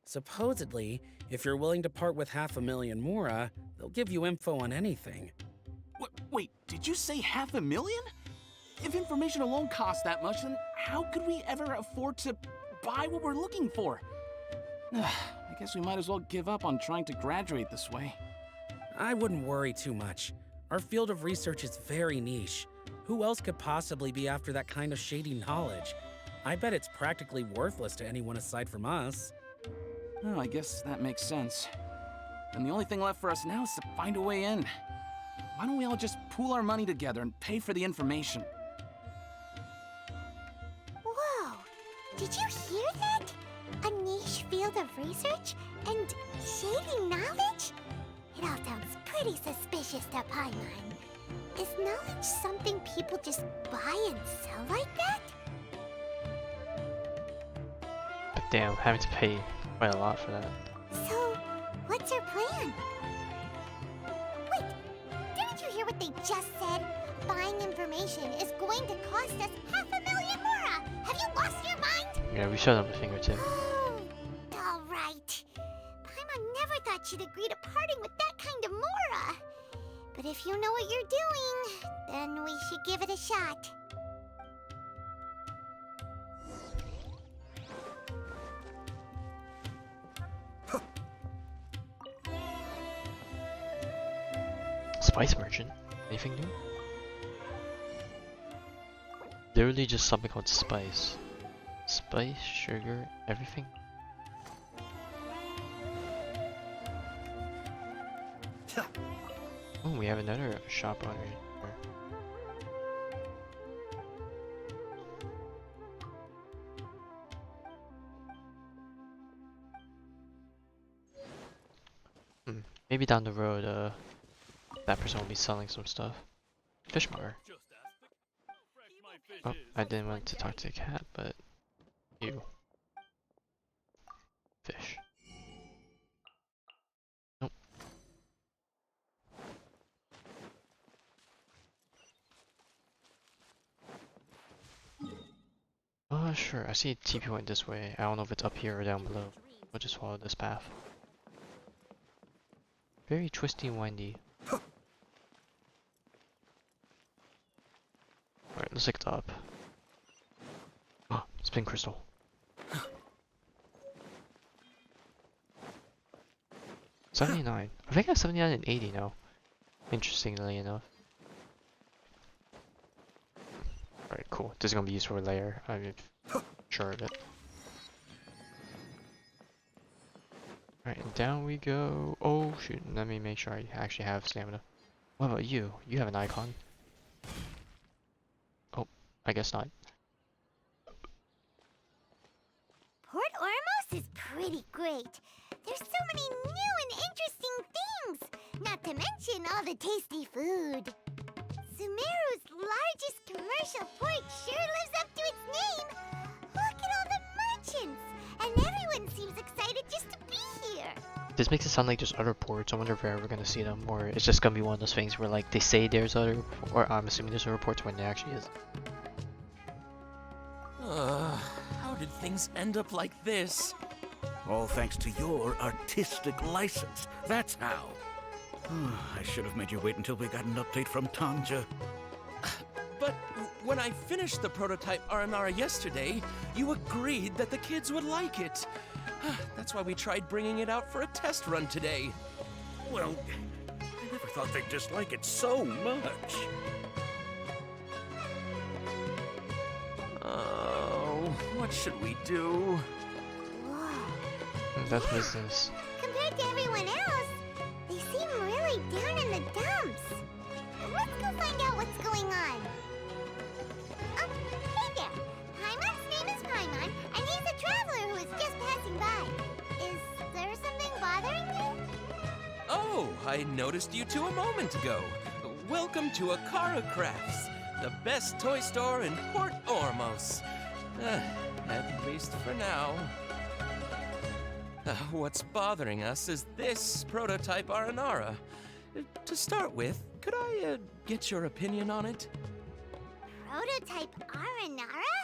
Supposedly, if you're willing to part with 500,000 Mora, they'll give you info on anything.
Wait, did you say 500,000? If information alone costs that much, then how could we ever afford to buy what we're looking for? I guess we might as well give up on trying to graduate this way.
I wouldn't worry too much. Our field of research is very niche. Who else could possibly be after that kind of shady knowledge? I bet it's practically worthless to anyone aside from us.
Oh, I guess that makes sense. And the only thing left for us now is to find a way in. Why don't we all just pool our money together and pay for the information?
Whoa! Did you hear that? A niche field of research and shady knowledge? It all sounds pretty suspicious to Paimon. Is knowledge something people just buy and sell like that?
But damn, having to pay quite a lot for that.
So, what's your plan? Wait, didn't you hear what they just said? Buying information is going to cost us 500,000 Mora! Have you lost your mind?
Yeah, we showed them a fingertip.
Oh, all right. Paimon never thought she'd agree to parting with that kind of Mora. But if you know what you're doing, then we should give it a shot.
Spice merchant? Anything new? Literally just something called spice. Spice, sugar, everything? Oh, we have another shop owner here. Maybe down the road, that person will be selling some stuff. Fish market. Oh, I didn't want to talk to the cat, but you. Fish. Nope. Sure. I see a TP point this way. I don't know if it's up here or down below. I'll just follow this path. Very twisty and windy. Alright, let's look it up. Oh, spin crystal. 79. I think I have 79 and 80 now. Interestingly enough. Alright, cool. This is gonna be used for a layer. I'm sure of it. Alright, and down we go. Oh shoot, let me make sure I actually have stamina. What about you? You have an icon. Oh, I guess not.
Port Ormos is pretty great. There's so many new and interesting things, not to mention all the tasty food. Sumeru's largest commercial port sure lives up to its name. Look at all the merchants, and everyone seems excited just to be here.
This makes it sound like there's other ports. I wonder if we're ever gonna see them, or it's just gonna be one of those things where like they say there's other, or I'm assuming there's other ports when there actually is.
How did things end up like this?
All thanks to your artistic license. That's how. I should have made you wait until we got an update from Tanja.
But when I finished the prototype Aranara yesterday, you agreed that the kids would like it. That's why we tried bringing it out for a test run today.
Well, I never thought they'd dislike it so much.
Oh, what should we do?
That's business.
Compared to everyone else, they seem really down in the dumps. Let's go find out what's going on. Oh, hey there. Paimon's name is Paimon, and he's a traveler who is just passing by. Is there something bothering you?
Oh, I noticed you two a moment ago. Welcome to Akara Crafts, the best toy store in Port Ormos. At least for now. What's bothering us is this prototype Aranara. To start with, could I get your opinion on it?
Prototype Aranara?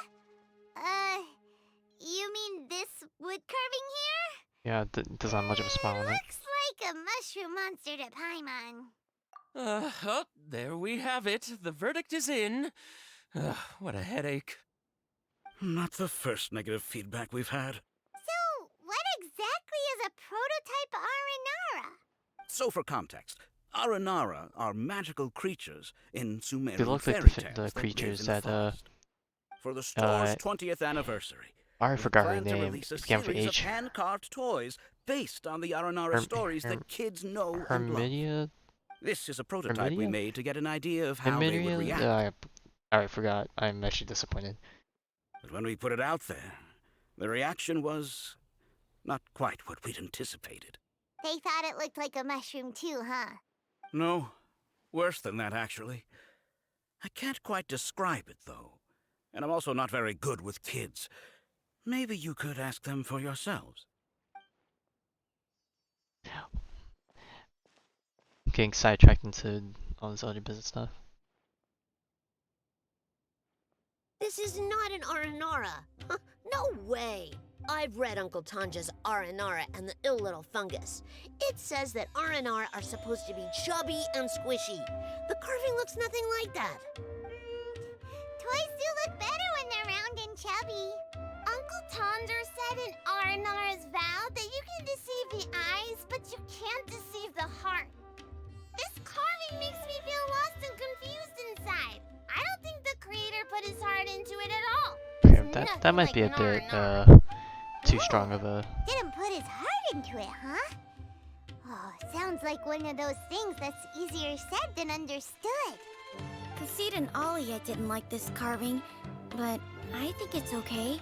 You mean this wood carving here?
Yeah, doesn't have much of a smile on it.
Looks like a mushroom monster to Paimon.
Oh, there we have it. The verdict is in. What a headache.
Not the first negative feedback we've had.
So, what exactly is a prototype Aranara?
So for context, Aranara are magical creatures in Sumeru
They look like
fairy tales
the
live
creatures
in the
that
forest. For the store's 20th anniversary,
I
we
forgot her
plan to
name.
release a
It began with
series of
H.
hand-carved toys based on the Aranara stories that kids know and love.
Herminia?
This is a prototype we
Herminia?
made to get an idea of how they would react.
I forgot. I'm actually disappointed.
But when we put it out there, the reaction was not quite what we'd anticipated.
They thought it looked like a mushroom too, huh?
No, worse than that, actually. I can't quite describe it, though. And I'm also not very good with kids. Maybe you could ask them for yourselves.
Getting sidetracked into all this other business stuff.
This is not an Aranara. No way. I've read Uncle Tanja's Aranara and the ill little fungus. It says that Aranara are supposed to be chubby and squishy. The carving looks nothing like that.
Abby, Uncle Tonder said in Aranara's vow that you can deceive the eyes, but you can't deceive the heart. This carving makes me feel lost and confused inside. I don't think the creator put his heart into it at all.
Okay, that might be a bit too strong of a.
Didn't put his heart into it, huh? Oh, sounds like one of those things that's easier said than understood.
Kassid and Alia didn't like this carving, but I think it's okay.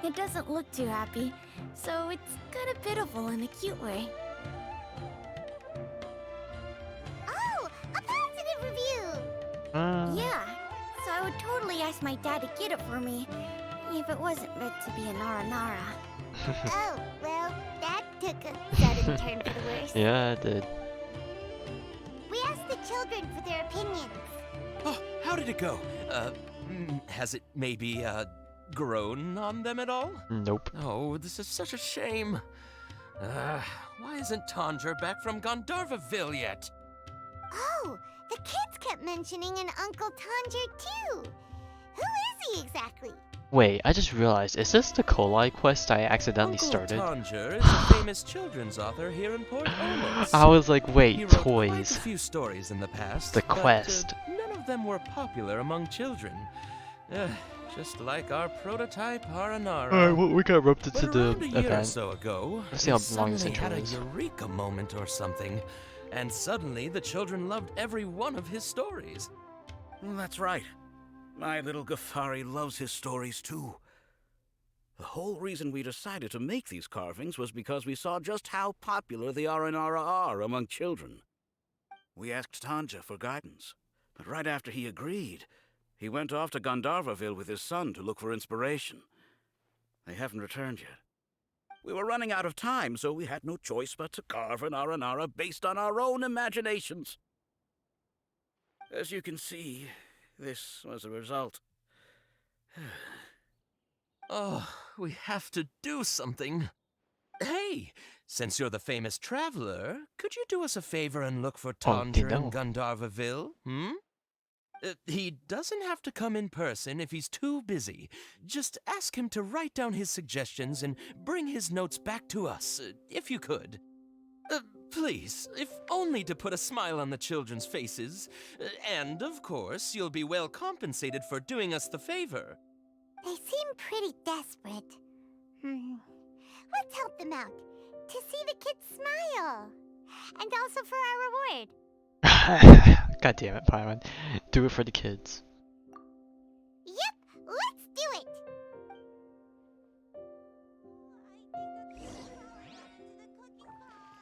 It doesn't look too happy, so it's kind of pitiful in a cute way.
Oh, a positive review!
Yeah, so I would totally ask my dad to get it for me, if it wasn't meant to be an Aranara.
Oh, well, that took a sudden turn for the worse.
Yeah, it did.
We asked the children for their opinions.
Oh, how did it go? Has it maybe, grown on them at all?
Nope.
Oh, this is such a shame. Why isn't Tondra back from Gandharvaville yet?
Oh, the kids kept mentioning an Uncle Tanger too. Who is he exactly?
Wait, I just realized, is this the Kolai quest I accidentally
Uncle
started?
Tondra is a famous children's author here in Port Ormos.
I was like,
He
wait,
wrote quite a
toys.
few stories in the past.
The
but,
quest.
None of them were popular among children. Just like our prototype Aranara.
Alright, well, we got roped into
But
the
around a year or
event.
so ago,
Let's see how
they
long this
suddenly
intro
had a
is.
eureka moment or something, and suddenly the children loved every one of his stories.
That's right. My little Ghaffari loves his stories too. The whole reason we decided to make these carvings was because we saw just how popular the Aranara are among children. We asked Tanja for guidance, but right after he agreed, he went off to Gandharvaville with his son to look for inspiration. They haven't returned yet. We were running out of time, so we had no choice but to carve an Aranara based on our own imaginations. As you can see, this was the result.
Oh, we have to do something. Hey, since you're the famous traveler, could you do us a favor and look for Tondra in Gandharvaville, he doesn't have to come in person if he's too busy. Just ask him to write down his suggestions and bring his notes back to us, if you could. Please, if only to put a smile on the children's faces. And, of course, you'll be well compensated for doing us the favor.
They seem pretty desperate. Let's help them out. To see the kids smile. And also for our reward.
God damn it, Paimon. Do it for the kids.
Yep, let's do it!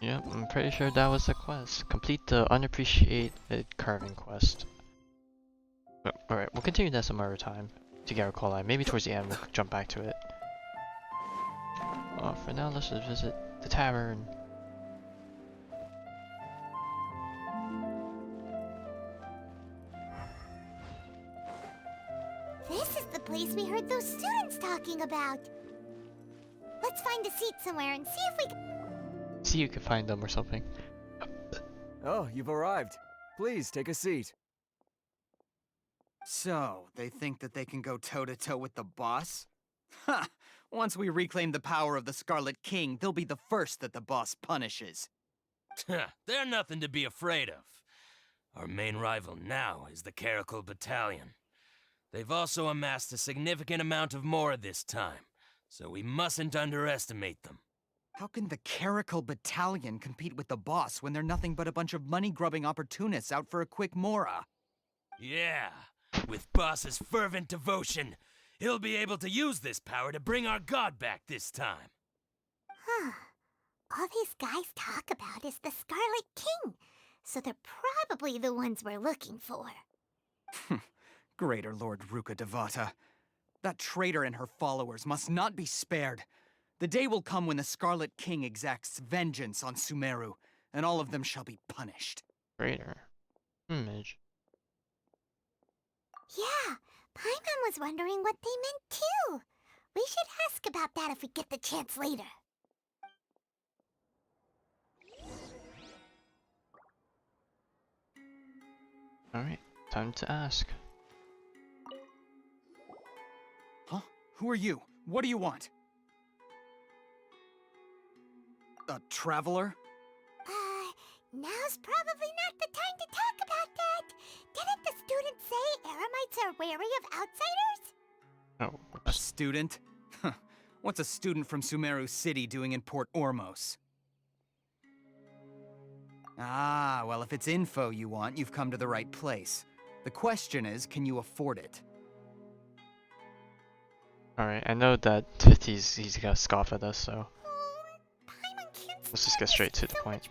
Yep, I'm pretty sure that was the quest. Complete the unappreciated carving quest. Alright, we'll continue that some other time to get our call line. Maybe towards the end we'll jump back to it. For now, let's just visit the tavern.
This is the place we heard those students talking about. Let's find a seat somewhere and see if we can...
See if you can find them or something.
Oh, you've arrived. Please, take a seat.
So, they think that they can go toe-to-toe with the boss? Ha! Once we reclaim the power of the Scarlet King, they'll be the first that the boss punishes.
They're nothing to be afraid of. Our main rival now is the Caracal Battalion. They've also amassed a significant amount of more this time, so we mustn't underestimate them.
How can the Caracal Battalion compete with the boss when they're nothing but a bunch of money-grubbing opportunists out for a quick mora?
Yeah, with boss's fervent devotion, he'll be able to use this power to bring our god back this time.
Huh. All these guys talk about is the Scarlet King, so they're probably the ones we're looking for.
Greater Lord Ruka Devata. That traitor and her followers must not be spared. The day will come when the Scarlet King exacts vengeance on Sumeru, and all of them shall be punished.
Greater. Image.
Yeah, Paimon was wondering what they meant too. We should ask about that if we get the chance later.
Alright, time to ask.
Huh? Who are you? What do you want? A traveler?
Now's probably not the time to talk about that. Didn't the students say Eremites are wary of outsiders?
Oh,
A student? Huh. What's a student from Sumeru City doing in Port Ormos? Ah, well, if it's info you want, you've come to the right place. The question is, can you afford it?
alright, I know that he's gonna scoff at us, so let's just get straight to the point.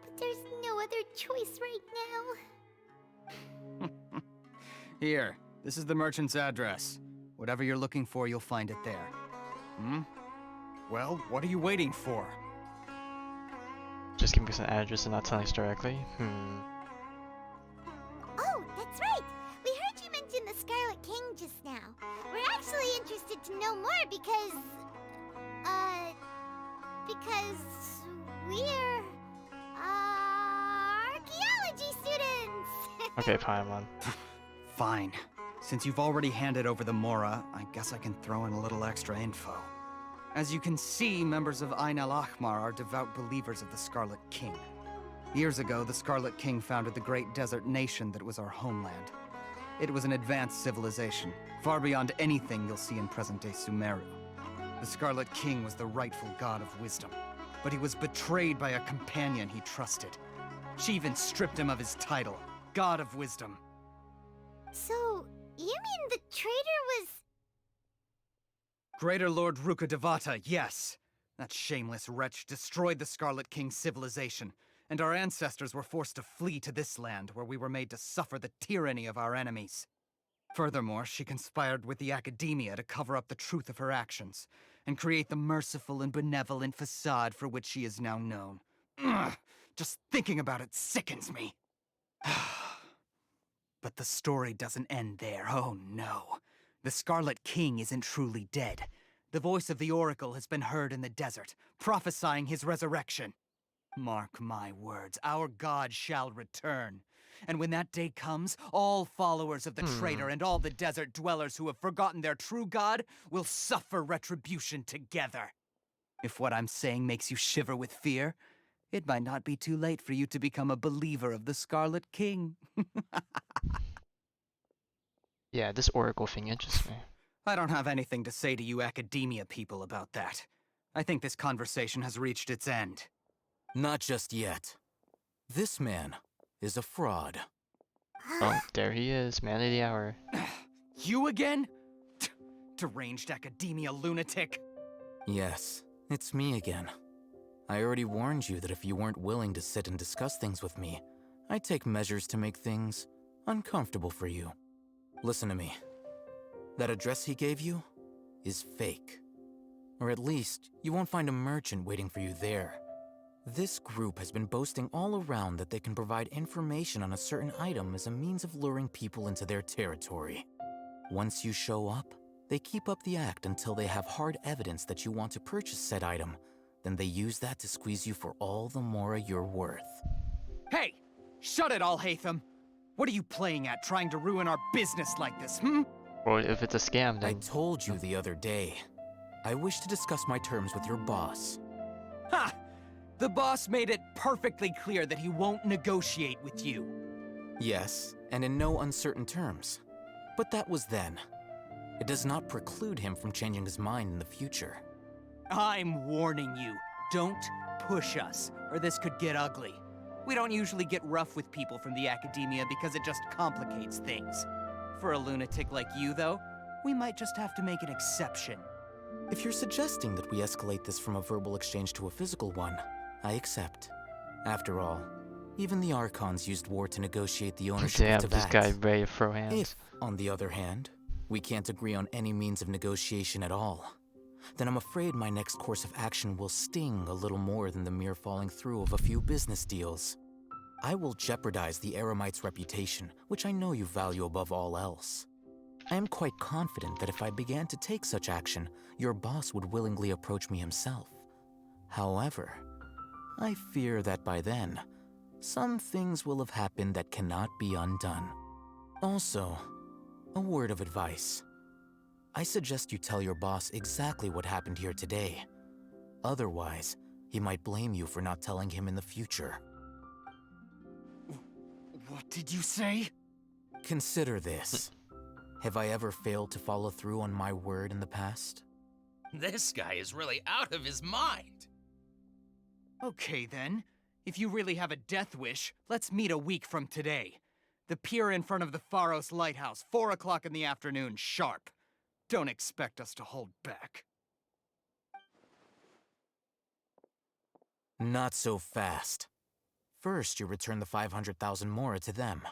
But there's no other choice right now.
Here, this is the merchant's address. Whatever you're looking for, you'll find it there. Hmm? Well, what are you waiting for?
Just giving us an address and not telling us directly?
Oh, that's right. We heard you mention the Scarlet King just now. We're actually interested to know more because we're archaeology students.
Okay, Paimon.
Fine. Since you've already handed over the Mora, I guess I can throw in a little extra info. As you can see, members of Ain al-Ahmar are devout believers of the Scarlet King. Years ago, the Scarlet King founded the great desert nation that was our homeland. It was an advanced civilization, far beyond anything you'll see in present-day Sumeru. The Scarlet King was the rightful god of wisdom, but he was betrayed by a companion he trusted. She even stripped him of his title, God of Wisdom.
So, you mean the traitor was...
Greater Lord Rukkhadevata, yes. That shameless wretch destroyed the Scarlet King's civilization, and our ancestors were forced to flee to this land where we were made to suffer the tyranny of our enemies. Furthermore, she conspired with the Academia to cover up the truth of her actions, and create the merciful and benevolent facade for which she is now known. Ugh, just thinking about it sickens me. But the story doesn't end there, oh no. The Scarlet King isn't truly dead. The voice of the Oracle has been heard in the desert, prophesying his resurrection. Mark my words, our god shall return. And when that day comes, all followers of the traitor and all the desert dwellers who have forgotten their true god will suffer retribution together. If what I'm saying makes you shiver with fear, it might not be too late for you to become a believer of the Scarlet King.
Yeah, this Oracle thing interests me.
I don't have anything to say to you Academia people about that. I think this conversation has reached its end.
Not just yet. This man is a fraud.
Oh, there he is, man of the hour.
You again? Deranged Academia lunatic.
Yes, it's me again. I already warned you that if you weren't willing to sit and discuss things with me, I'd take measures to make things uncomfortable for you. Listen to me. That address he gave you is fake. Or at least, you won't find a merchant waiting for you there. This group has been boasting all around that they can provide information on a certain item as a means of luring people into their territory. Once you show up, they keep up the act until they have hard evidence that you want to purchase said item. Then they use that to squeeze you for all the Mora you're worth.
Hey! Shut it, Alhaitham! What are you playing at, trying to ruin our business like this,
Well, if it's a scam, then...
I told you the other day. I wish to discuss my terms with your boss.
Ha! The boss made it perfectly clear that he won't negotiate with you.
Yes, and in no uncertain terms. But that was then. It does not preclude him from changing his mind in the future.
I'm warning you, don't push us, or this could get ugly. We don't usually get rough with people from the Academia because it just complicates things. For a lunatic like you, though, we might just have to make an exception.
If you're suggesting that we escalate this from a verbal exchange to a physical one, I accept. After all, even the Archons used war to negotiate the ownership
Damn,
of
this
Teyvat.
guy ready to throw hands.
If, on the other hand, we can't agree on any means of negotiation at all, then I'm afraid my next course of action will sting a little more than the mere falling through of a few business deals. I will jeopardize the Eremite's reputation, which I know you value above all else. I am quite confident that if I began to take such action, your boss would willingly approach me himself. However, I fear that by then, some things will have happened that cannot be undone. Also, a word of advice. I suggest you tell your boss exactly what happened here today. Otherwise, he might blame you for not telling him in the future.
What did you say?
Consider this. Have I ever failed to follow through on my word in the past?
This guy is really out of his mind.
Okay then. If you really have a death wish, let's meet a week from today. The pier in front of the Pharos Lighthouse, 4 o'clock in the afternoon, sharp. Don't expect us to hold back.
Not so fast. First, you return the 500,000 mora to them.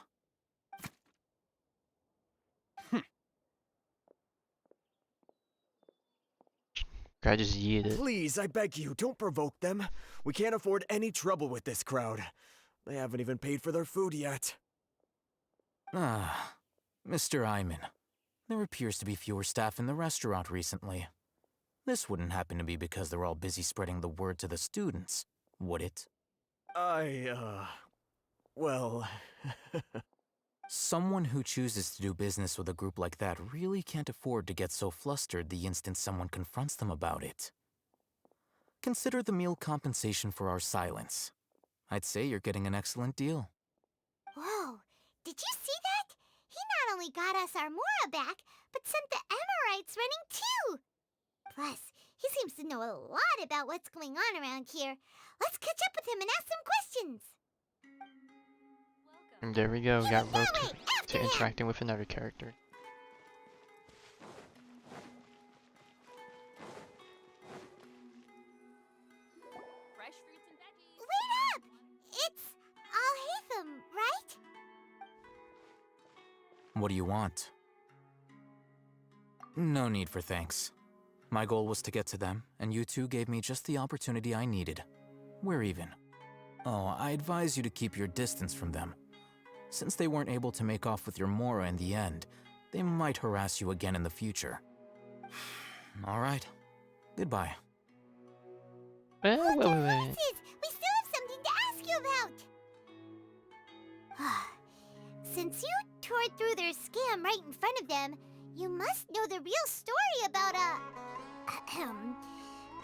Guy just yeeted.
Please, I beg you, don't provoke them. We can't afford any trouble with this crowd. They haven't even paid for their food yet.
Ah, Mr. Iman. There appears to be fewer staff in the restaurant recently. This wouldn't happen to be because they're all busy spreading the word to the students, would it?
Well...
Someone who chooses to do business with a group like that really can't afford to get so flustered the instant someone confronts them about it. Consider the meal compensation for our silence. I'd say you're getting an excellent deal.
Whoa, did you see that? He not only got us our Mora back, but sent the Emirites running too! Plus, he seems to know a lot about what's going on around here. Let's catch up with him and ask some questions!
And there we go, got roped to interacting with another character.
Wait up! It's Al-Haytham, right?
What do you want? No need for thanks. My goal was to get to them, and you two gave me just the opportunity I needed. We're even. Oh, I advise you to keep your distance from them. Since they weren't able to make off with your Mora in the end, they might harass you again in the future. Alright. Goodbye.
Wait.
We still have something to ask you about! Since you tore through their scam right in front of them, you must know the real story about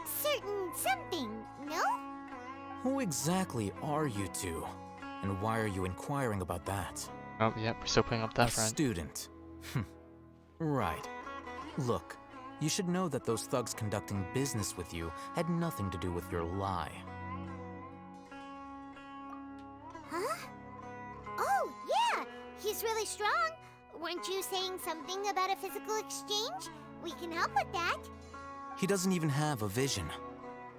certain something, no?
Who exactly are you two? And why are you inquiring about that?
Oh, yep, we're still putting up that front.
Student. Right. Look, you should know that those thugs conducting business with you had nothing to do with your lie.
Huh? Oh, yeah! He's really strong. Weren't you saying something about a physical exchange? We can help with that.
He doesn't even have a vision.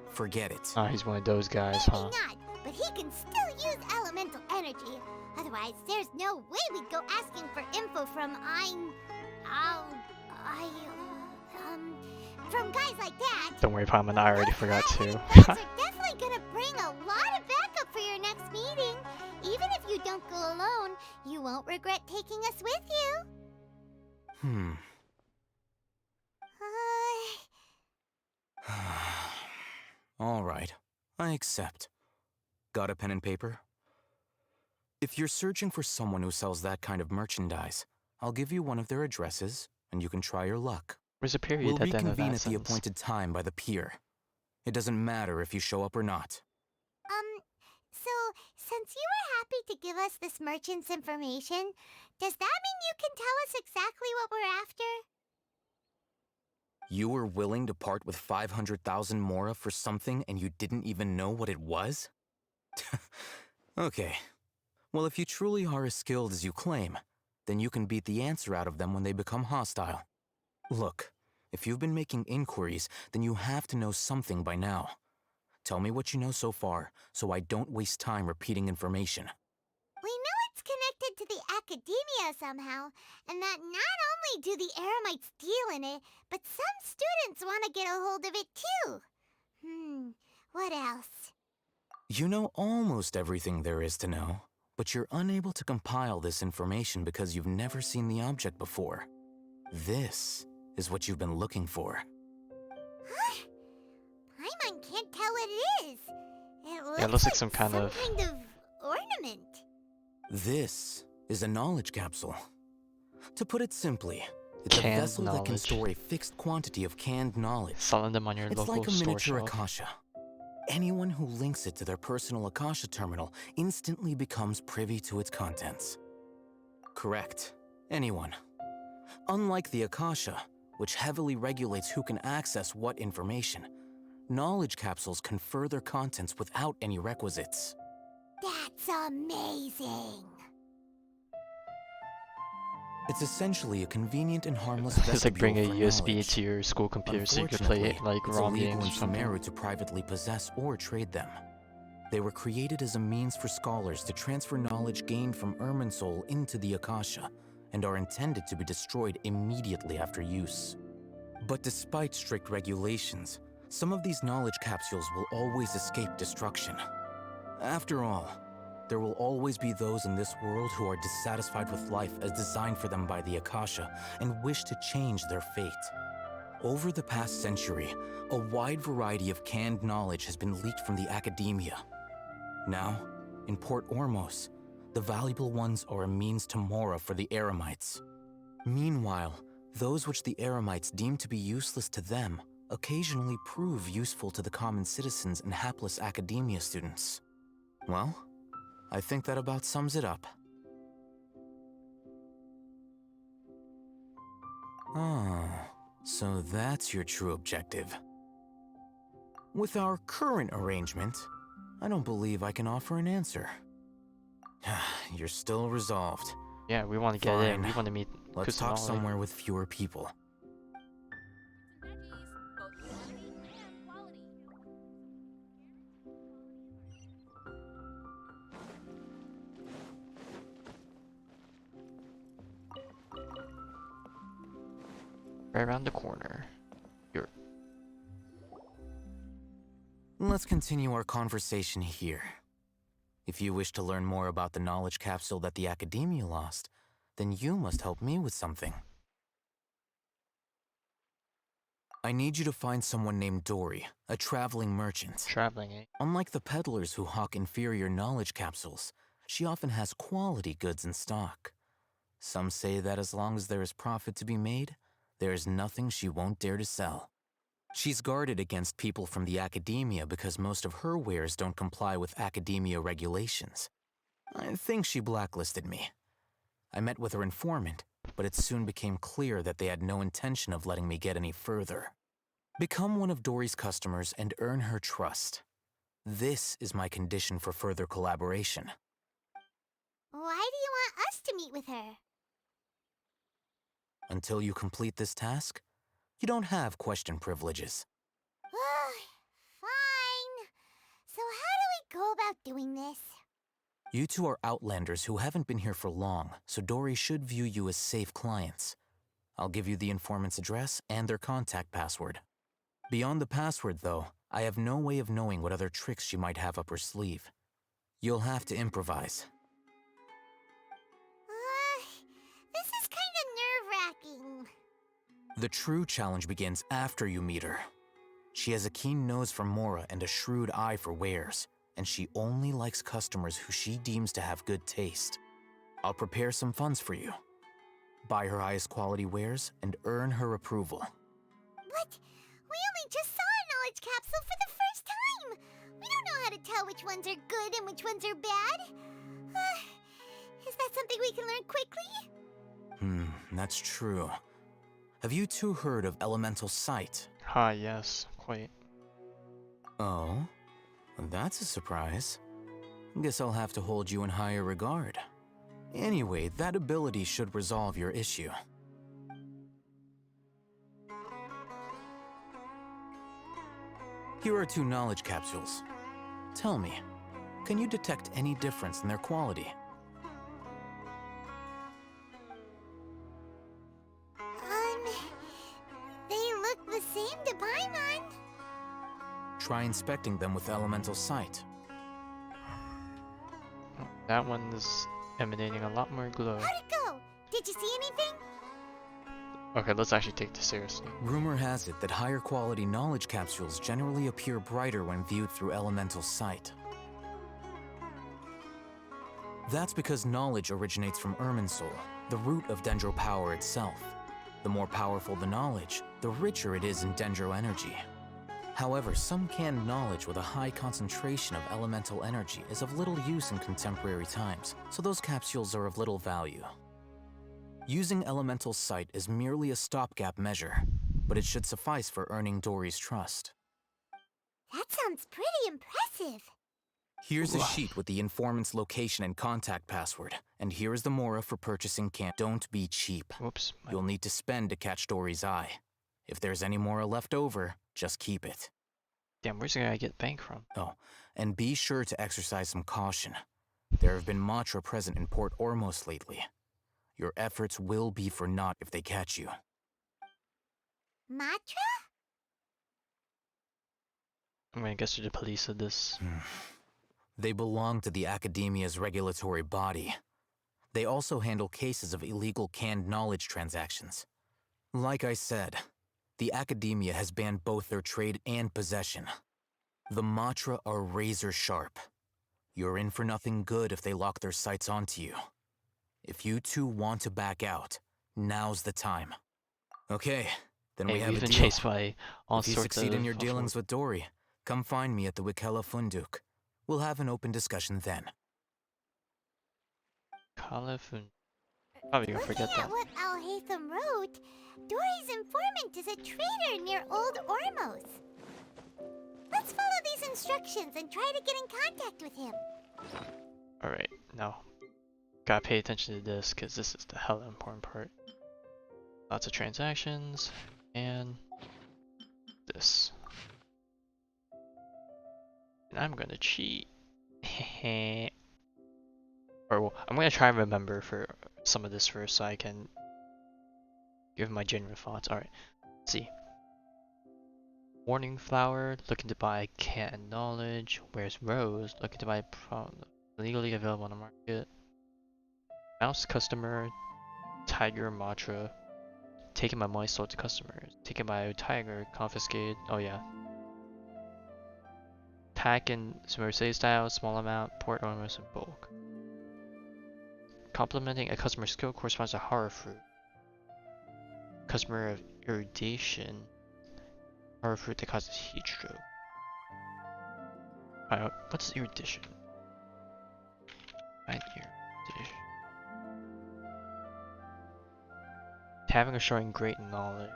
Forget it.
Ah, he's one of those guys,
Maybe
huh?
not, but he can still use elemental energy. Otherwise, there's no way we'd go asking for info from from guys like that.
Don't worry, Paimon, I already forgot to.
Guys are definitely gonna bring a lot of backup for your next meeting. Even if you don't go alone, you won't regret taking us with you.
Alright, I accept. Got a pen and paper? If you're searching for someone who sells that kind of merchandise, I'll give you one of their addresses, and you can try your luck.
There's a period
We'll
at the end of
reconvene
that
at the
sentence.
appointed time by the pier. It doesn't matter if you show up or not.
So, since you were happy to give us this merchant's information, does that mean you can tell us exactly what we're after?
You were willing to part with 500,000 mora for something and you didn't even know what it was? Okay. Well, if you truly are as skilled as you claim, then you can beat the answer out of them when they become hostile. Look, if you've been making inquiries, then you have to know something by now. Tell me what you know so far, so I don't waste time repeating information.
We know it's connected to the academia somehow, and that not only do the Eremites deal in it, but some students want to get a hold of it too. What else?
You know almost everything there is to know, but you're unable to compile this information because you've never seen the object before. This is what you've been looking for.
Huh? Paimon can't tell what it is.
It looks like some kind of
ornament.
This is a knowledge capsule. To put it simply, It's a
Canned
vessel that can
knowledge.
store a fixed quantity of canned knowledge.
Selling them on your
It's
local
like a
store
miniature
shelf.
Akasha. Anyone who links it to their personal Akasha terminal instantly becomes privy to its contents. Correct. Anyone. Unlike the Akasha, which heavily regulates who can access what information, knowledge capsules confer their contents without any requisites.
That's amazing.
It's essentially a convenient and harmless
It's like
vestibule
bring a
for
USB
knowledge.
to your school computer so you could play it like
It's
ROM
illegal
games
in
or something.
Sumeru to privately possess or trade them. They were created as a means for scholars to transfer knowledge gained from Irminsul into the Akasha, and are intended to be destroyed immediately after use. But despite strict regulations, some of these knowledge capsules will always escape destruction. After all, there will always be those in this world who are dissatisfied with life as designed for them by the Akasha and wish to change their fate. Over the past century, a wide variety of canned knowledge has been leaked from the academia. Now, in Port Ormos, the valuable ones are a means to Mora for the Eremites. Meanwhile, those which the Eremites deem to be useless to them occasionally prove useful to the common citizens and hapless academia students. Well, I think that about sums it up. Oh, so that's your true objective. With our current arrangement, I don't believe I can offer an answer. You're still resolved.
Yeah, we want to get in. We want to meet
Let's talk
Kusanali.
somewhere with fewer people.
Right around the corner. Here.
Let's continue our conversation here. If you wish to learn more about the knowledge capsule that the Academia lost, then you must help me with something. I need you to find someone named Dory, a traveling merchant.
Traveling, eh?
Unlike the peddlers who hawk inferior knowledge capsules, she often has quality goods in stock. Some say that as long as there is profit to be made, there is nothing she won't dare to sell. She's guarded against people from the Academia because most of her wares don't comply with Academia regulations. I think she blacklisted me. I met with her informant, but it soon became clear that they had no intention of letting me get any further. Become one of Dory's customers and earn her trust. This is my condition for further collaboration.
Why do you want us to meet with her?
Until you complete this task, you don't have question privileges.
Fine. So how do we go about doing this?
You two are outlanders who haven't been here for long, so Dory should view you as safe clients. I'll give you the informant's address and their contact password. Beyond the password, though, I have no way of knowing what other tricks she might have up her sleeve. You'll have to improvise.
This is kind of nerve-wracking.
The true challenge begins after you meet her. She has a keen nose for Mora and a shrewd eye for wares, and she only likes customers who she deems to have good taste. I'll prepare some funds for you. Buy her highest quality wares and earn her approval.
But we only just saw a knowledge capsule for the first time. We don't know how to tell which ones are good and which ones are bad. Is that something we can learn quickly?
That's true. Have you two heard of elemental sight?
Yes, quite.
Oh? That's a surprise. Guess I'll have to hold you in higher regard. Anyway, that ability should resolve your issue. Here are 2 knowledge capsules. Tell me, can you detect any difference in their quality?
They look the same to Paimon.
Try inspecting them with elemental sight.
That one's emanating a lot more glow.
How'd it go? Did you see anything?
Okay, let's actually take this seriously.
Rumor has it that higher quality knowledge capsules generally appear brighter when viewed through elemental sight. That's because knowledge originates from Irminsul, the root of Dendro power itself. The more powerful the knowledge, the richer it is in dendro energy. However, some canned knowledge with a high concentration of elemental energy is of little use in contemporary times, so those capsules are of little value. Using elemental sight is merely a stopgap measure, but it should suffice for earning Dory's trust.
That sounds pretty impressive.
Here's a sheet with the informant's location and contact password, and here is the Mora for purchasing can. Don't be cheap.
Whoops.
You'll need to spend to catch Dory's eye. If there's any Mora left over, just keep it.
Damn, where's the guy get bank from?
Oh, and be sure to exercise some caution. There have been Matra present in Port Ormos lately. Your efforts will be for naught if they catch you.
Matra?
I'm gonna guess who the police said this.
They belong to the Academia's regulatory body. They also handle cases of illegal canned knowledge transactions. Like I said, the Academia has banned both their trade and possession. The Matra are razor sharp. You're in for nothing good if they lock their sights onto you. If you two want to back out, now's the time. Okay, then we have
we've
a
been
deal.
chased by all
If you
sorts
succeed
of
in your dealings with Dory, come find me at the Wikela Funduk. We'll have an open discussion then.
Califun. Probably gonna forget
Looking at
that.
what Al-Haytham wrote, Dory's informant is a traitor near Old Ormos. Let's follow these instructions and try to get in contact with him.
Alright, now. Gotta pay attention to this, because this is the hella important part. Lots of transactions, and this. And I'm gonna cheat. Or well, I'm gonna try and remember for some of this first so I can give my genuine thoughts. Alright, let's see. Warning flower, looking to buy canned knowledge. Where's Rose? Looking to buy legally available on the market. Mouse customer, tiger mantra. Taking my money sold to customers. Taking my tiger, confiscated. Oh yeah. Attack in Sumeru style, small amount, port almost in bulk. Complementing a customer skill corresponds to horror fruit. Customer of irradiation. Horror fruit that causes heat stroke. Alright, what's erudition? Find erudition. Having or showing great knowledge.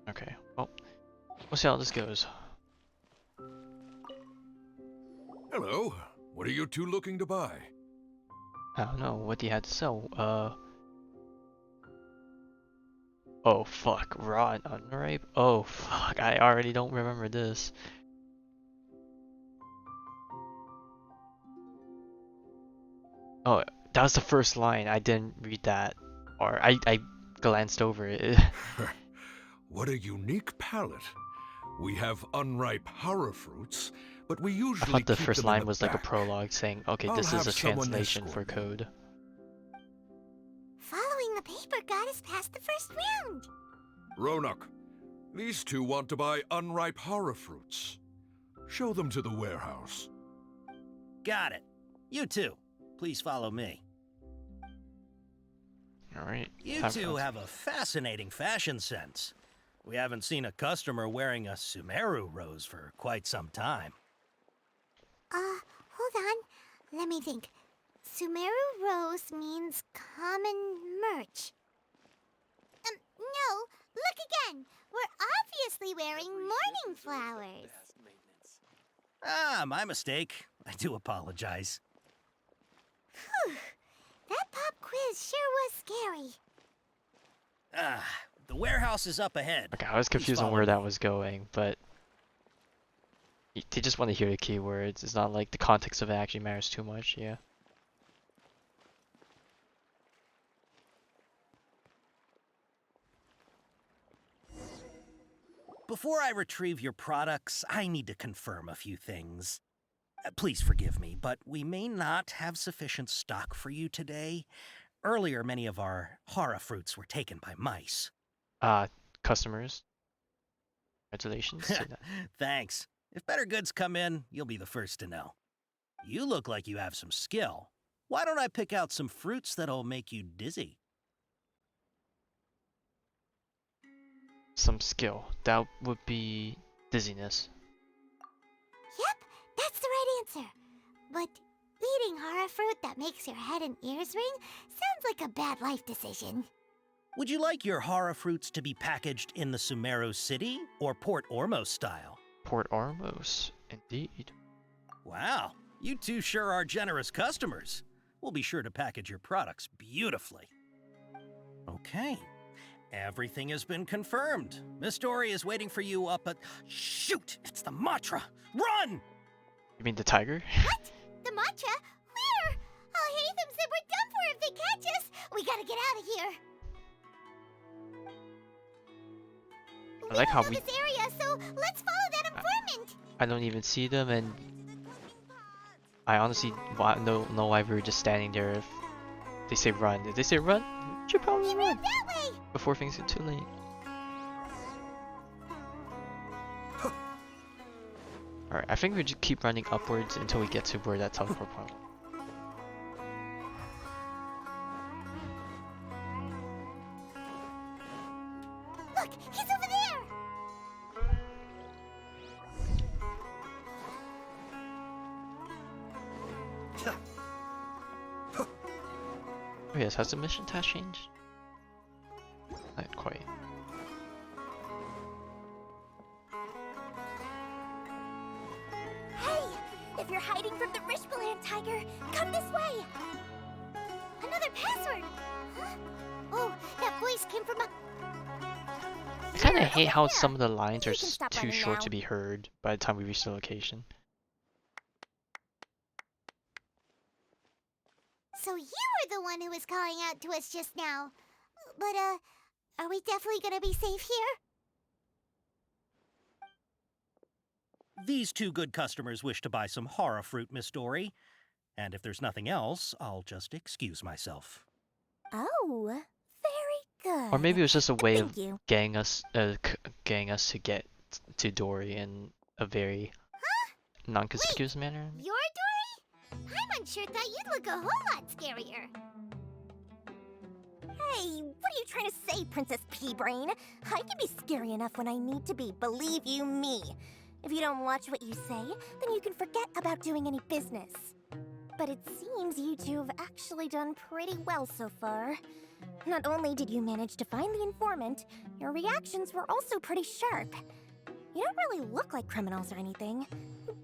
Okay, well, we'll see how this goes.
Hello. What are you two looking to buy?
I don't know, what do you have to sell? Oh fuck, raw and unripe? Oh fuck, I already don't remember this. Oh, that was the first line, I didn't read that. Or I glanced over it.
What a unique palate. We have unripe horror fruits, but we usually
I thought the
keep
first
them in
line
the
was like a
back.
prologue saying, okay,
I'll
this is
have
a
someone
translation
escort
for
you.
code.
Following the paper got us past the first round.
Ronak, these two want to buy unripe horror fruits. Show them to the warehouse.
Got it. You two, please follow me.
Alright.
You two have a fascinating fashion sense. We haven't seen a customer wearing a Sumeru rose for quite some time.
Hold on. Let me think. Sumeru rose means common merch. No, look again. We're obviously wearing mourning flowers.
Ah, my mistake. I do apologize.
Whew. That pop quiz sure was scary.
Ah, the warehouse is up ahead.
Okay, I was confused on where that was going, but they just want to hear the keywords. It's not like the context of it actually matters too much, yeah.
Before I retrieve your products, I need to confirm a few things. Please forgive me, but we may not have sufficient stock for you today. Earlier, many of our horror fruits were taken by mice.
Customers. Congratulations.
Thanks. If better goods come in, you'll be the first to know. You look like you have some skill. Why don't I pick out some fruits that'll make you dizzy?
Some skill. That would be dizziness.
Yep, that's the right answer. But eating horror fruit that makes your head and ears ring sounds like a bad life decision.
Would you like your horror fruits to be packaged in the Sumeru City or Port Ormos style?
Port Ormos, indeed.
Wow, you two sure are generous customers. We'll be sure to package your products beautifully. Okay, everything has been confirmed. Miss Dory is waiting for you up at... Shoot, it's the Matra! Run!
You mean the tiger?
What? The matcha? Where? I'll hate them said we're done for if they catch us. We gotta get out of here.
I like how
know
we...
this area, so let's follow that informant.
I don't even see them, and I honestly don't know why we were just standing there. If they say run, if they say run, you should probably run
That way.
before things get too late. Alright, I think we just keep running upwards until we get to where that teleport portal.
Look, he's over there.
Oh yes, has the mission task changed? Not quite.
Hey, if you're hiding from the Rishbaland tiger, come this way. Another password. Huh? Oh, that voice came from a...
I kinda hate how some of the lines are
You can stop
too
running
short
now.
to be heard by the time we reach the location.
So you were the one who was calling out to us just now. But, are we definitely gonna be safe here?
These two good customers wish to buy some horror fruit, Miss Dory. And if there's nothing else, I'll just excuse myself.
Oh, very good.
Or maybe it was just a way of
Thank you.
getting us to get to Dory in a very non-conspicuous manner.
You're Dory? Paimon sure thought you'd look a whole lot scarier.
Hey, what are you trying to say, Princess Pea-Brain? I can be scary enough when I need to be, believe you me. If you don't watch what you say, then you can forget about doing any business. But it seems you two have actually done pretty well so far. Not only did you manage to find the informant, your reactions were also pretty sharp. You don't really look like criminals or anything,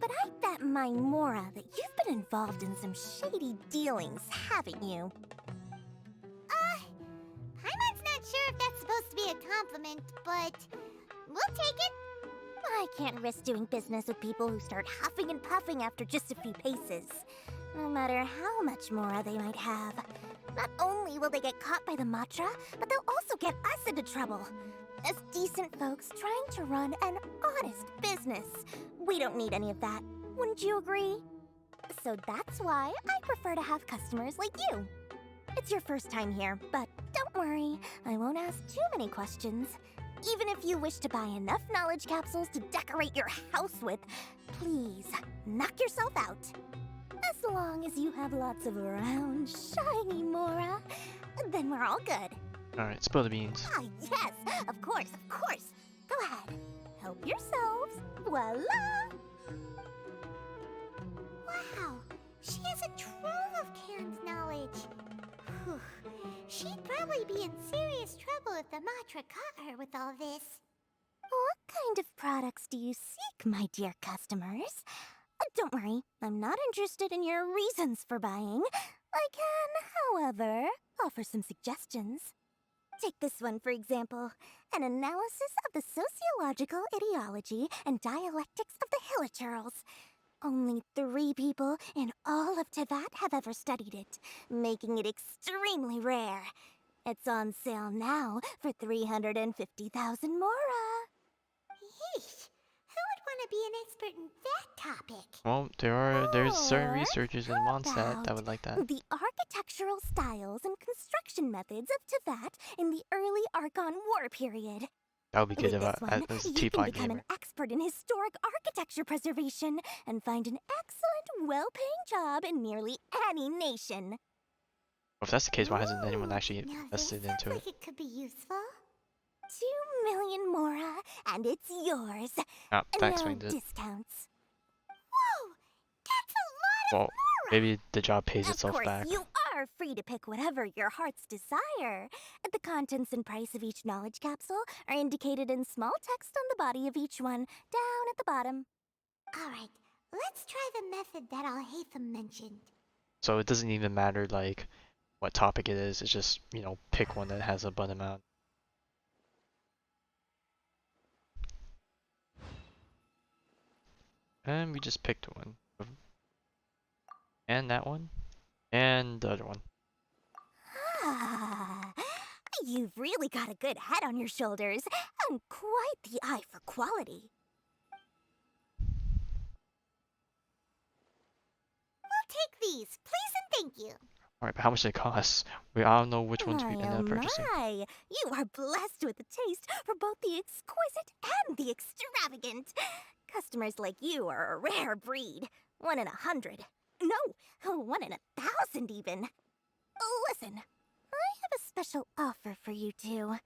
but I bet my Mora that you've been involved in some shady dealings, haven't you?
Paimon's not sure if that's supposed to be a compliment, but we'll take it.
I can't risk doing business with people who start huffing and puffing after just a few paces. No matter how much Mora they might have. Not only will they get caught by the Matra, but they'll also get us into trouble. As decent folks trying to run an honest business. We don't need any of that. Wouldn't you agree? So that's why I prefer to have customers like you. It's your first time here, but don't worry, I won't ask too many questions. Even if you wish to buy enough knowledge capsules to decorate your house with, please, knock yourself out. As long as you have lots of round, shiny Mora, then we're all good.
Alright, spill the beans.
Ah, yes, of course, of course. Go ahead, help yourselves. Voila!
Wow, she has a trove of canned knowledge. Whew. She'd probably be in serious trouble if the Matra caught her with all this.
What kind of products do you seek, my dear customers? Don't worry, I'm not interested in your reasons for buying. I can, however, offer some suggestions. Take this one, for example. An analysis of the sociological ideology and dialectics of the Hilichurls. Only 3 people in all of Tevat have ever studied it, making it extremely rare. It's on sale now for 350,000 Mora.
Yeesh, who would want to be an expert in that topic?
Well, there's certain
Or
researchers in Mondstadt that would like that.
The architectural styles and construction methods of Tevat in the early Archon War period.
That would be good
With
if
this one,
as a
you can
teapot
become
gamer.
an expert in historic architecture preservation and find an excellent, well-paying job in nearly any nation.
Well, if that's the case, why hasn't anyone actually
Now this
invested
sounds
into it?
like it could be useful.
2 million mora, and it's yours.
Ah, that
No
explains it.
discounts.
Whoa! That's a lot
Well,
of mora!
maybe the job pays
Of
itself
course,
back.
you are free to pick whatever your heart's desire. The contents and price of each knowledge capsule are indicated in small text on the body of each one, down at the bottom.
Alright, let's try the method that Alhaitham mentioned.
So it doesn't even matter like what topic it is. It's just, you know, pick one that has a bun amount. And we just picked one. And that one. And the other one.
Ah, you've really got a good head on your shoulders, and quite the eye for quality.
We'll take these, please and thank you.
Alright, but how much they cost? I don't know which ones we
My,
ended
oh
up purchasing.
my! You are blessed with a taste for both the exquisite and the extravagant. Customers like you are a rare breed. 1 in 100. No, 1 in 1,000 even. Listen, I have a special offer for you two.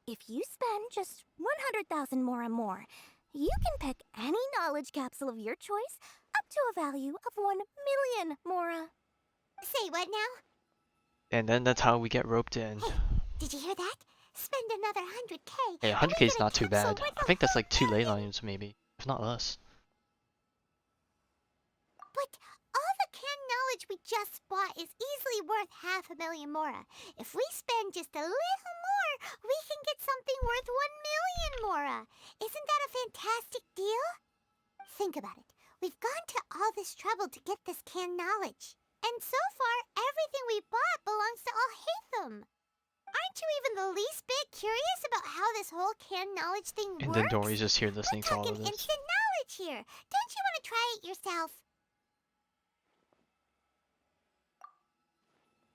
If you spend just 100,000 more and more, you can pick any knowledge capsule of your choice up to a value of 1 million mora.
Say what now?
And then that's how we get roped in.
Did you hear that? Spend another 100k.
Hey, 100k is not too bad. I think that's like 2 ley lines maybe, if not less.
But all the canned knowledge we just bought is easily worth 500,000 mora. If we spend just a little more, we can get something worth 1 million mora. Isn't that a fantastic deal? Think about it. We've gone to all this trouble to get this canned knowledge. And so far, everything we bought belongs to Alhaitham. Aren't you even the least bit curious about how this whole canned knowledge thing works?
And then Dory's just here listening to all
We're
of
talking
this.
instant knowledge here. Don't you want to try it yourself?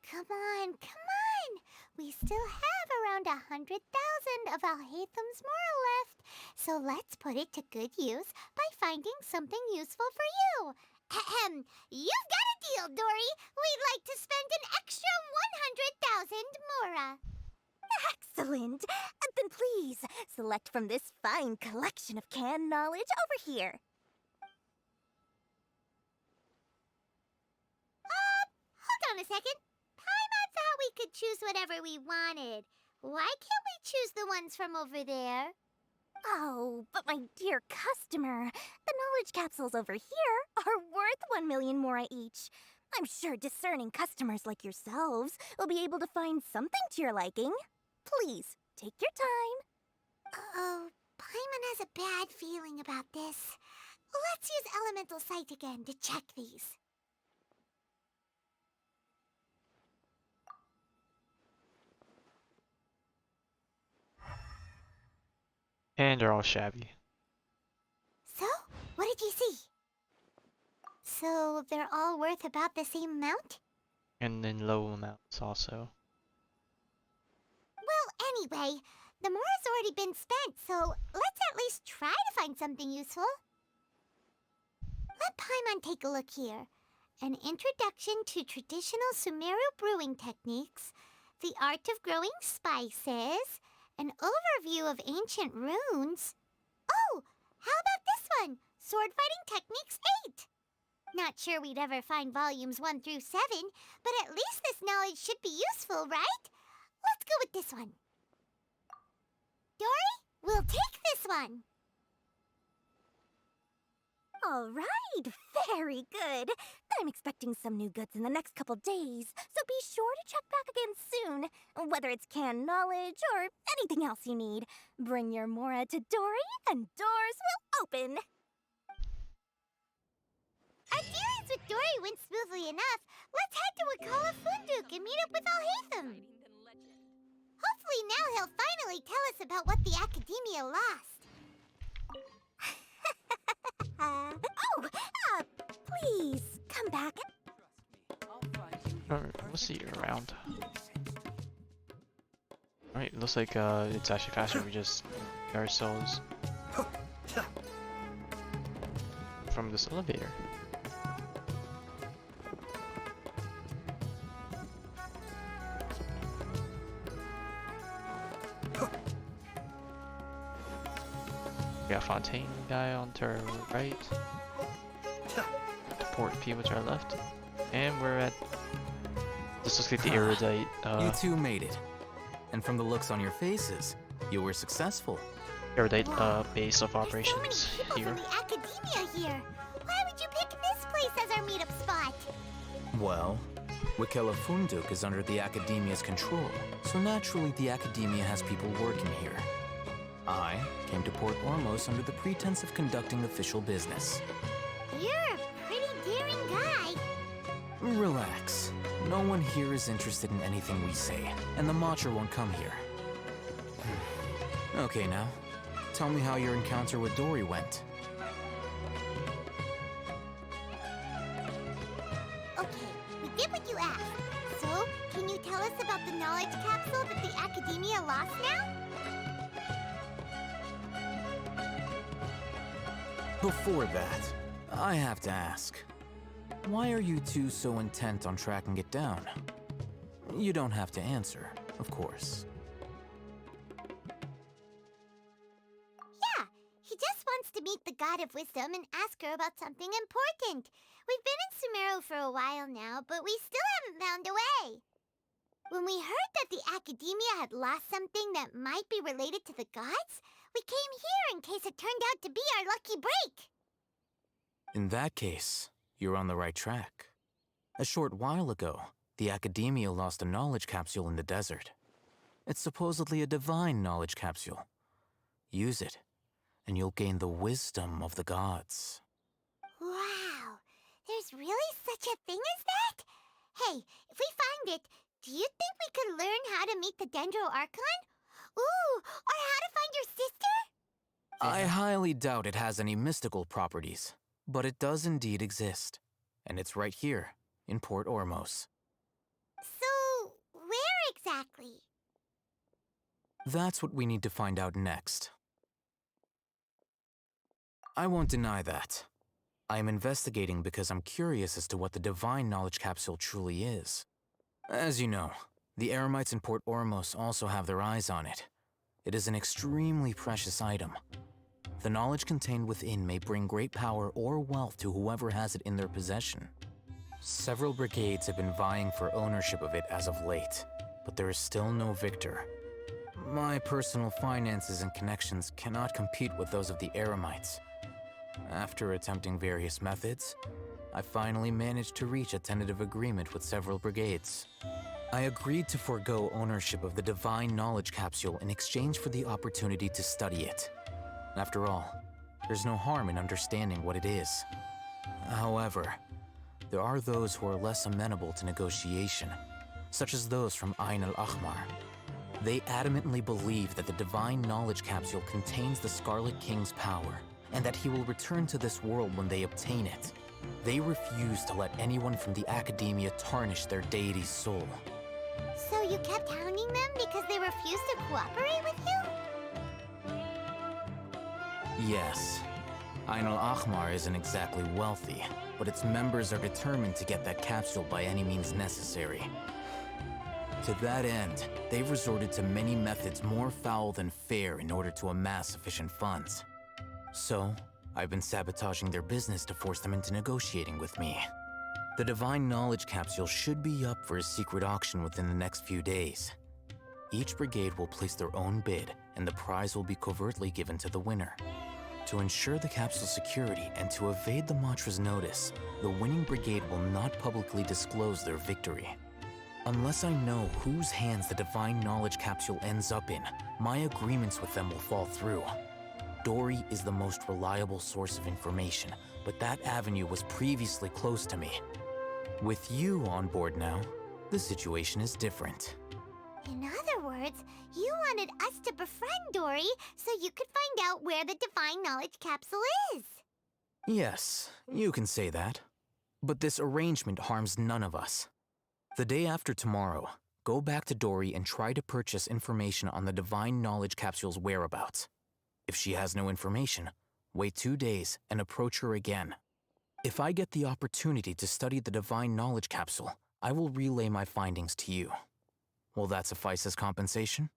Come on, come on. We still have around 100,000 of Alhaitham's mora left. So let's put it to good use by finding something useful for you. Ahem. You've got a deal, Dory. We'd like to spend an extra 100,000 mora.
Excellent! Then please, select from this fine collection of canned knowledge over here.
Hold on a second. Paimon thought we could choose whatever we wanted. Why can't we choose the ones from over there?
Oh, but my dear customer, the knowledge capsules over here are worth 1 million mora each. I'm sure discerning customers like yourselves will be able to find something to your liking. Please, take your time.
Uh-oh, Paimon has a bad feeling about this. Let's use Elemental Sight again to check these.
And they're all shabby.
So, what did you see? So, they're all worth about the same amount?
And then low amounts also.
Well, anyway, the mora's already been spent, so let's at least try to find something useful. Let Paimon take a look here. An introduction to traditional Sumeru brewing techniques, the art of growing spices, an overview of ancient runes. Oh, how about this one? Sword Fighting Techniques 8. Not sure we'd ever find volumes 1 through 7, but at least this knowledge should be useful, right? Let's go with this one. Dory, we'll take this one.
All right, very good. I'm expecting some new goods in the next couple days, so be sure to check back again soon. Whether it's canned knowledge or anything else you need, bring your mora to Dory and doors will open.
Our dealings with Dory went smoothly enough. Let's head to Wakala Funduk and meet up with Alhaitham. Hopefully now he'll finally tell us about what the Academia lost.
Please, come back.
Alright, we'll see you around. Alright, looks like it's actually faster if we just ourselves from this elevator. We got Fontaine guy on to our right. Port P to our left. And we're at... This looks like the erudite.
You two made it. And from the looks on your faces, you were successful.
Erudite base of operations
So many people
here.
from the academia here. Why would you pick this place as our meetup spot?
Well, Wikela Funduk is under the Academia's control, so naturally the Academia has people working here. I came to Port Ormos under the pretense of conducting official business.
You're a pretty daring guy.
Relax. No one here is interested in anything we say, and the Matra won't come here. Okay now, tell me how your encounter with Dory went.
Okay, we did what you asked. So, can you tell us about the knowledge capsule that the academia lost now?
Before that, I have to ask, why are you two so intent on tracking it down? You don't have to answer, of course.
Yeah, he just wants to meet the God of Wisdom and ask her about something important. We've been in Sumeru for a while now, but we still haven't found a way. When we heard that the academia had lost something that might be related to the gods, we came here in case it turned out to be our lucky break.
In that case, you're on the right track. A short while ago, the Academia lost a knowledge capsule in the desert. It's supposedly a divine knowledge capsule. Use it, and you'll gain the wisdom of the gods.
Wow, there's really such a thing as that? Hey, if we find it, do you think we could learn how to meet the Dendro Archon? Ooh, or how to find your sister?
I highly doubt it has any mystical properties, but it does indeed exist. And it's right here, in Port Ormos.
So, where exactly?
That's what we need to find out next. I won't deny that. I am investigating because I'm curious as to what the divine knowledge capsule truly is. As you know, the Eremites in Port Ormos also have their eyes on it. It is an extremely precious item. The knowledge contained within may bring great power or wealth to whoever has it in their possession. Several brigades have been vying for ownership of it as of late, but there is still no victor. My personal finances and connections cannot compete with those of the Eremites. After attempting various methods, I finally managed to reach a tentative agreement with several brigades. I agreed to forego ownership of the divine knowledge capsule in exchange for the opportunity to study it. After all, there's no harm in understanding what it is. However, there are those who are less amenable to negotiation, such as those from Ain al-Ahmar. They adamantly believe that the divine knowledge capsule contains the Scarlet King's power, and that he will return to this world when they obtain it. They refuse to let anyone from the Academia tarnish their deity's soul.
So you kept hounding them because they refused to cooperate with you?
Yes. Ain al-Ahmar isn't exactly wealthy, but its members are determined to get that capsule by any means necessary. To that end, they've resorted to many methods more foul than fair in order to amass sufficient funds. So, I've been sabotaging their business to force them into negotiating with me. The Divine Knowledge Capsule should be up for a secret auction within the next few days. Each brigade will place their own bid, and the prize will be covertly given to the winner. To ensure the capsule's security and to evade the Matra's notice, the winning brigade will not publicly disclose their victory. Unless I know whose hands the Divine Knowledge Capsule ends up in, my agreements with them will fall through. Dory is the most reliable source of information, but that avenue was previously closed to me. With you on board now, the situation is different.
In other words, you wanted us to befriend Dory so you could find out where the Divine Knowledge Capsule is.
Yes, you can say that. But this arrangement harms none of us. The day after tomorrow, go back to Dory and try to purchase information on the Divine Knowledge Capsule's whereabouts. If she has no information, wait 2 days and approach her again. If I get the opportunity to study the Divine Knowledge Capsule, I will relay my findings to you. Will that suffice as compensation?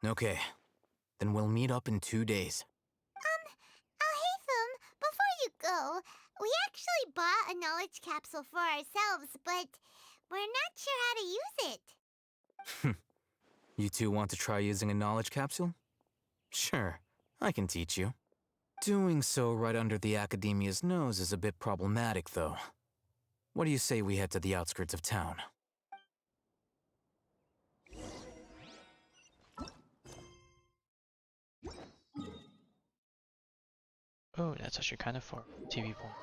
Okay, then we'll meet up in 2 days.
Haytham, before you go, we actually bought a knowledge capsule for ourselves, but we're not sure how to use it.
You two want to try using a knowledge capsule? Sure, I can teach you. Doing so right under the Academia's nose is a bit problematic, though. What do you say we head to the outskirts of town?
Oh, that's actually kind of far. TV point.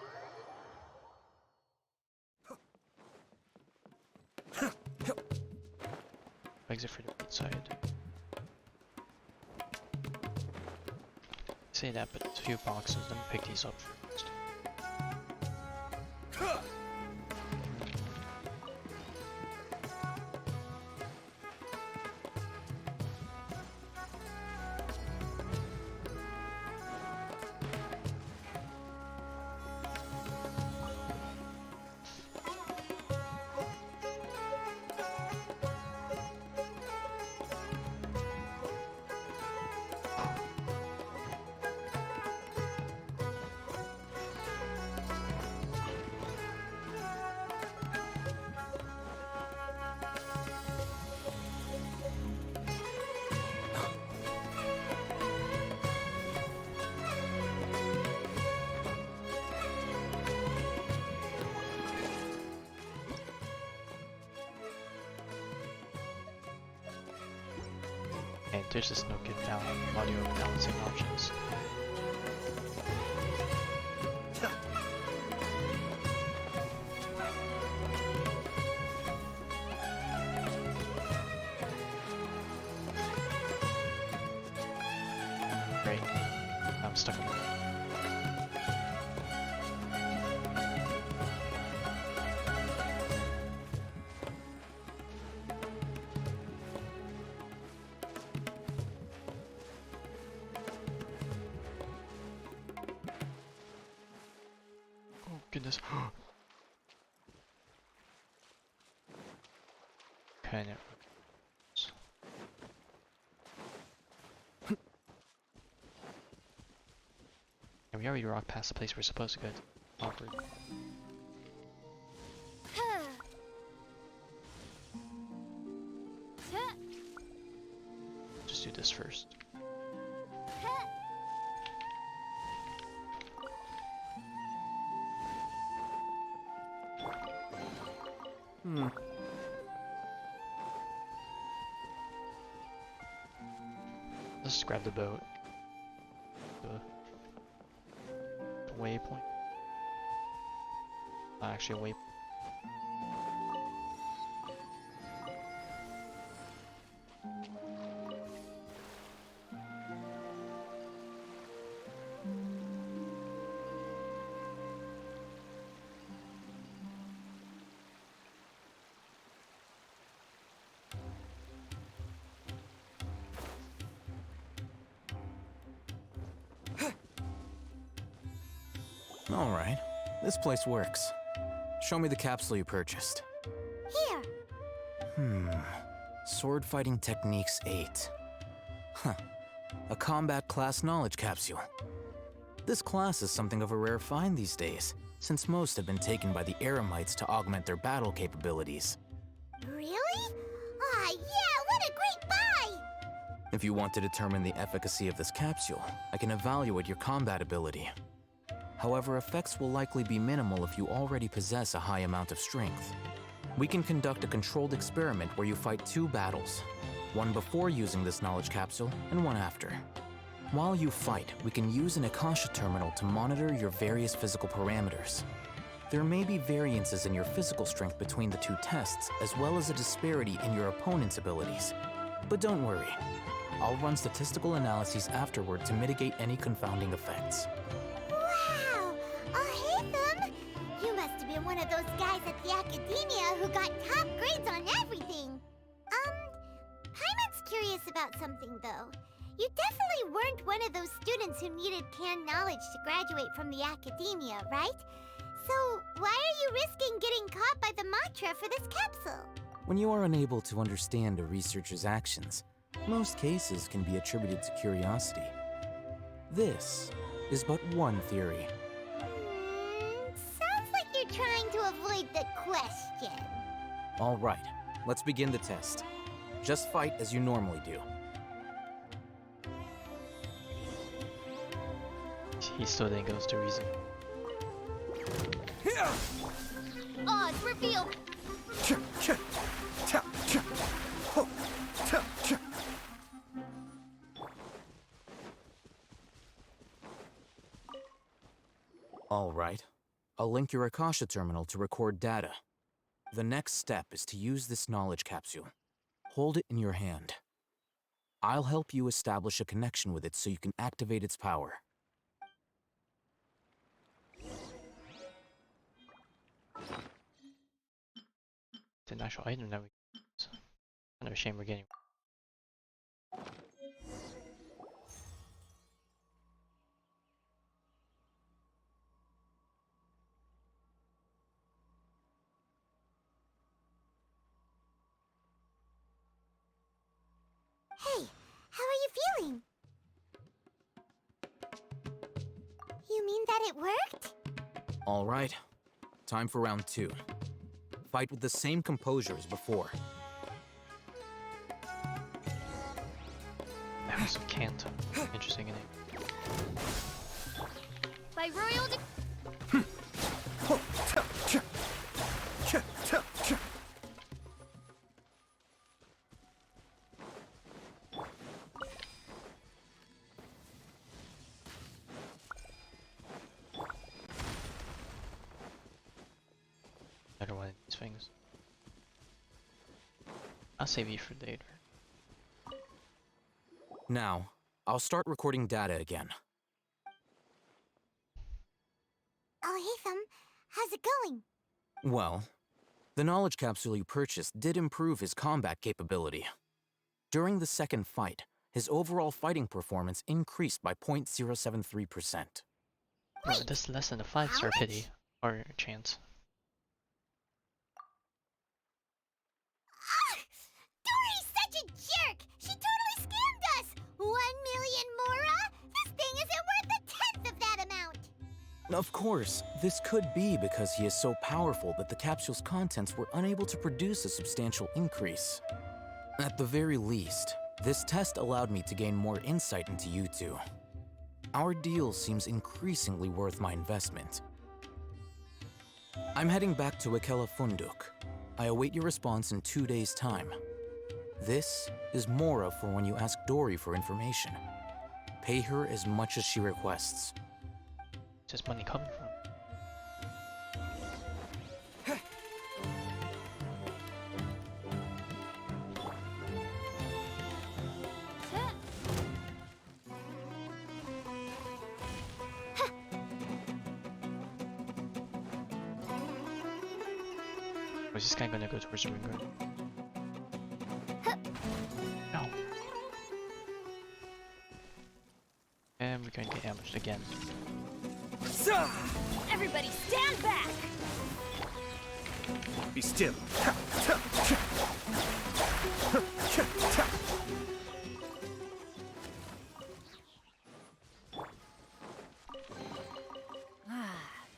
Exit for the right side. Say that, but it's a few boxes. Let me pick these up first. And there's just no good audio balancing options. Great. I'm stuck in it. Goodness. Kind of. And we already walked past the place we're supposed to go. Awkward. Just do this first. Let's just grab the boat. The waypoint. Not actually a waypoint.
Alright, this place works. Show me the capsule you purchased.
Here.
Sword Fighting Techniques 8. Huh. A combat class knowledge capsule. This class is something of a rare find these days, since most have been taken by the Eremites to augment their battle capabilities.
Really? Ah, yeah, what a great buy!
If you want to determine the efficacy of this capsule, I can evaluate your combat ability. However, effects will likely be minimal if you already possess a high amount of strength. We can conduct a controlled experiment where you fight 2 battles, one before using this knowledge capsule and one after. While you fight, we can use an Akasha terminal to monitor your various physical parameters. There may be variances in your physical strength between the 2 tests, as well as a disparity in your opponent's abilities. But don't worry, I'll run statistical analyses afterward to mitigate any confounding effects.
Wow! Haytham! You must have been one of those guys at the Academia who got top grades on everything! about something, though. You definitely weren't one of those students who needed canned knowledge to graduate from the academia, right? So, why are you risking getting caught by the Matra for this capsule?
When you are unable to understand a researcher's actions, most cases can be attributed to curiosity. This is but one theory.
Sounds like you're trying to avoid the question.
All right, let's begin the test. Just fight as you normally do.
He still didn't go to reason.
Odds reveal.
All right. I'll link your Akasha terminal to record data. The next step is to use this knowledge capsule. Hold it in your hand. I'll help you establish a connection with it so you can activate its power.
It's an actual item that we use. Kind of a shame we're getting.
Hey, how are you feeling? You mean that it worked?
All right. Time for round 2. Fight with the same composure as before.
That was a Kanto. Interesting name.
By royal
Another one of these things. I'll save you for later.
Now, I'll start recording data again.
Oh, hey, Thumb. How's it going?
Well, the knowledge capsule you purchased did improve his combat capability. During the second fight, his overall fighting performance increased by 0.073%.
Bro, this is less than a 5-star pity. Or chance.
Dory's such a jerk! She totally scammed us! 1 million Mora? This thing isn't worth a 1/10 of that amount!
Of course, this could be because he is so powerful that the capsule's contents were unable to produce a substantial increase. At the very least, this test allowed me to gain more insight into you two. Our deal seems increasingly worth my investment. I'm heading back to Akela Funduk. I await your response in 2 days' time. This is Mora for when you ask Dory for information. Pay her as much as she requests.
Where's this money coming from? Was this guy gonna go towards the ring guard? No. And we're going to get ambushed again.
Everybody stand back!
Be still.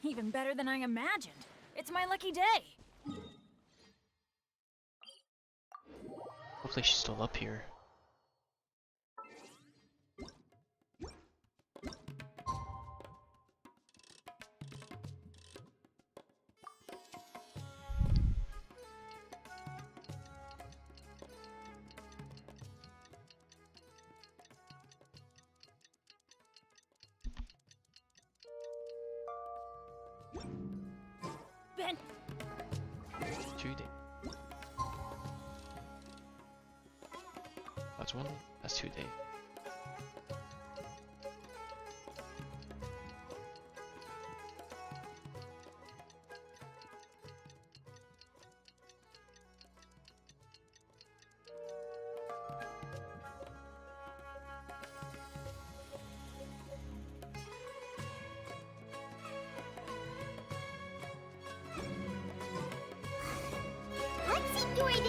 Even better than I imagined. It's my lucky day.
Hopefully she's still up here.
Ben!
2 days. That's 1 day. That's 2 days.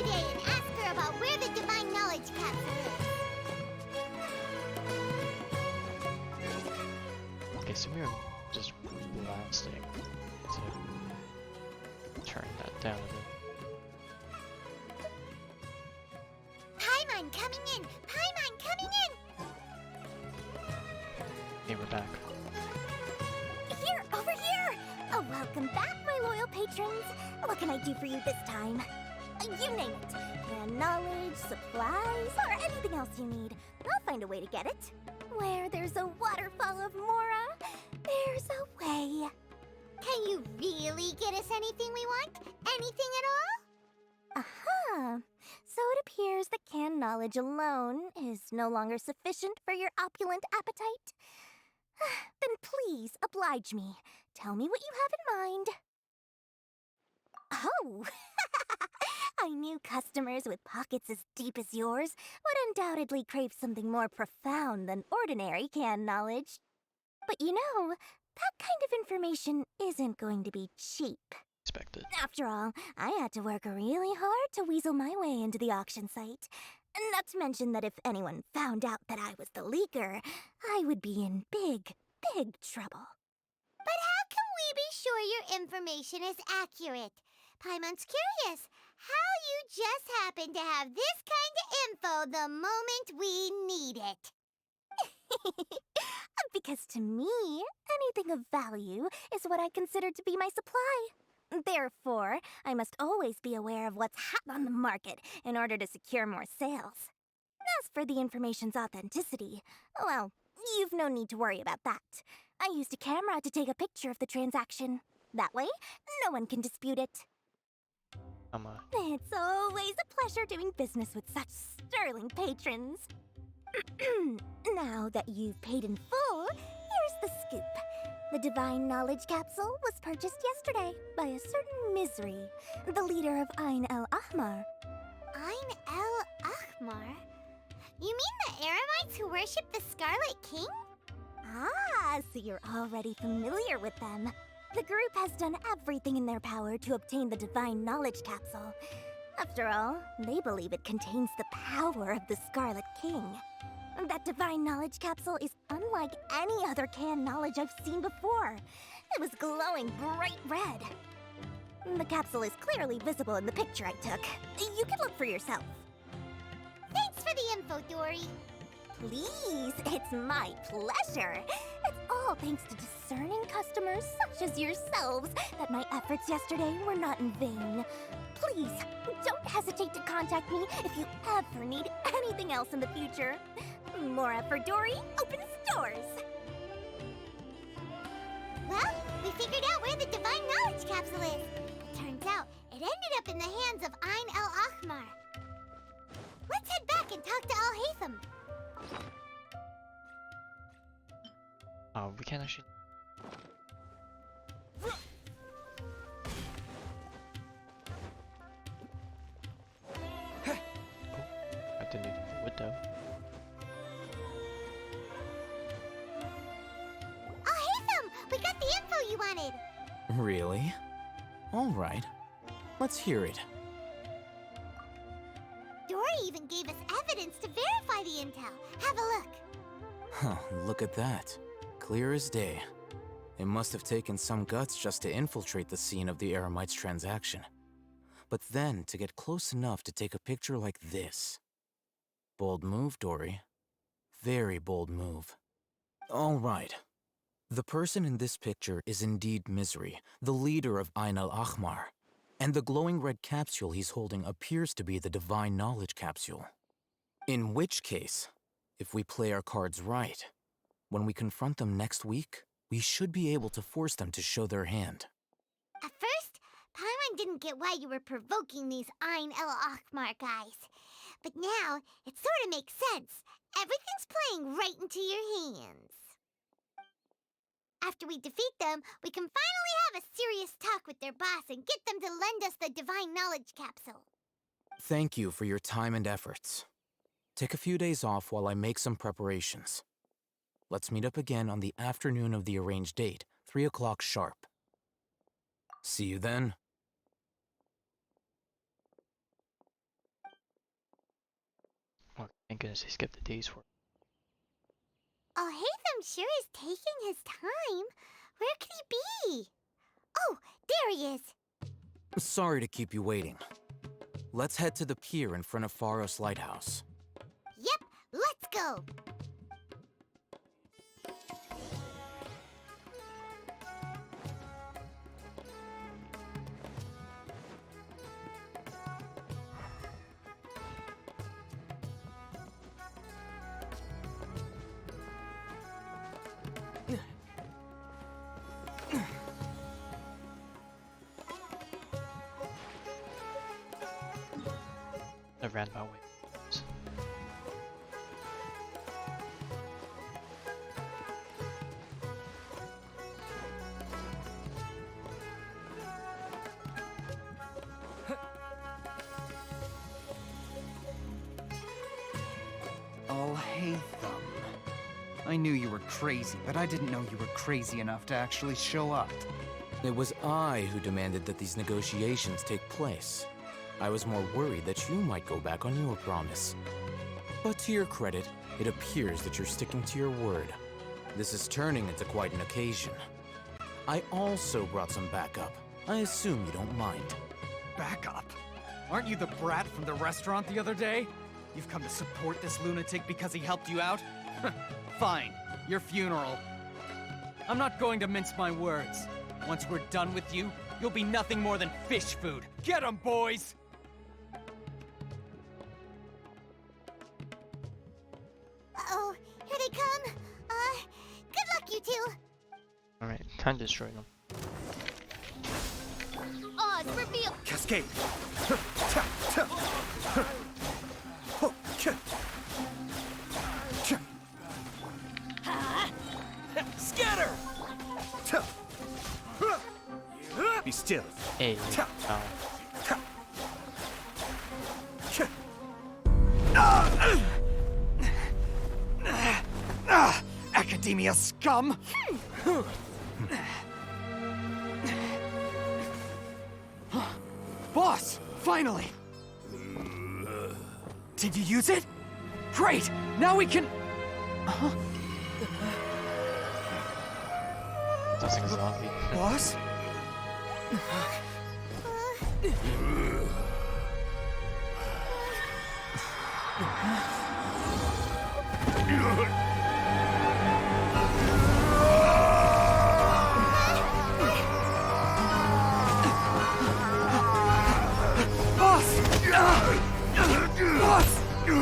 today and ask her about where the Divine Knowledge Capsule is.
Okay, Sumeru just blasting. So turn that down a bit.
Paimon coming in! Paimon coming in!
Okay, we're back.
Here, over here! Oh, welcome back, my loyal patrons. What can I do for you this time? You name it. And knowledge, supplies, or anything else you need. I'll find a way to get it. Where there's a waterfall of Mora, there's a way.
Can you really get us anything we want? Anything at all?
Aha! So it appears that canned knowledge alone is no longer sufficient for your opulent appetite. Then please oblige me. Tell me what you have in mind. Oh! I knew customers with pockets as deep as yours would undoubtedly crave something more profound than ordinary canned knowledge. But you know, that kind of information isn't going to be cheap.
Expected.
After all, I had to work really hard to weasel my way into the auction site. Not to mention that if anyone found out that I was the leaker, I would be in big, big trouble.
But how can we be sure your information is accurate? Paimon's curious how you just happen to have this kind of info the moment we need it.
Because to me, anything of value is what I consider to be my supply. Therefore, I must always be aware of what's hot on the market in order to secure more sales. As for the information's authenticity, well, you've no need to worry about that. I used a camera to take a picture of the transaction. That way, no one can dispute it. It's always a pleasure doing business with such sterling patrons. Now that you've paid in full, here's the scoop. The Divine Knowledge Capsule was purchased yesterday by a certain Misery, the leader of Ain el Ahmar.
Ain el Ahmar? You mean the Eremites who worship the Scarlet King?
Ah, so you're already familiar with them. The group has done everything in their power to obtain the Divine Knowledge Capsule. After all, they believe it contains the power of the Scarlet King. That Divine Knowledge Capsule is unlike any other canned knowledge I've seen before. It was glowing bright red. The capsule is clearly visible in the picture I took. You can look for yourself.
Thanks for the info, Dory.
Please, it's my pleasure. It's all thanks to discerning customers such as yourselves that my efforts yesterday were not in vain. Please, don't hesitate to contact me if you ever need anything else in the future. Mora for Dory opens doors.
Well, we figured out where the Divine Knowledge Capsule is. Turns out it ended up in the hands of Ain el Ahmar. Let's head back and talk to Al-Haytham.
We can't actually. Oh, I didn't need wood though.
Al-Haytham, we got the info you wanted.
Really? All right. Let's hear it.
Dory even gave us evidence to verify the intel. Have a look.
Huh, look at that. Clear as day. It must have taken some guts just to infiltrate the scene of the Eremites' transaction. But then to get close enough to take a picture like this. Bold move, Dory. Very bold move. All right. The person in this picture is indeed Misery, the leader of Ain el Ahmar. And the glowing red capsule he's holding appears to be the Divine Knowledge Capsule. In which case, if we play our cards right, when we confront them next week, we should be able to force them to show their hand.
At first, Paimon didn't get why you were provoking these Ain el Ahmar guys. But now, it sort of makes sense. Everything's playing right into your hands. After we defeat them, we can finally have a serious talk with their boss and get them to lend us the Divine Knowledge Capsule.
Thank you for your time and efforts. Take a few days off while I make some preparations. Let's meet up again on the afternoon of the arranged date, 3 o'clock sharp. See you then.
Thank goodness he skipped the day's work.
Oh, Hatham sure is taking his time. Where could he be? Oh, there he is.
Sorry to keep you waiting. Let's head to the pier in front of Faros Lighthouse.
Yep, let's go.
I ran my way.
Oh, hey, Thumb. I knew you were crazy, but I didn't know you were crazy enough to actually show up.
It was I who demanded that these negotiations take place. I was more worried that you might go back on your promise. But to your credit, it appears that you're sticking to your word. This is turning into quite an occasion. I also brought some backup. I assume you don't mind.
Backup? Aren't you the brat from the restaurant the other day? You've come to support this lunatic because he helped you out? Fine, your funeral. I'm not going to mince my words. Once we're done with you, you'll be nothing more than fish food. Get 'em, boys!
Uh-oh, here they come. Good luck, you two.
Alright, time to destroy them.
Oz, reveal.
Cascade.
Scatter!
Be still.
Hey.
Academia scum! Boss! Finally! Did you use it? Great! Now we can...
Tossing a zombie.
Boss? Boss!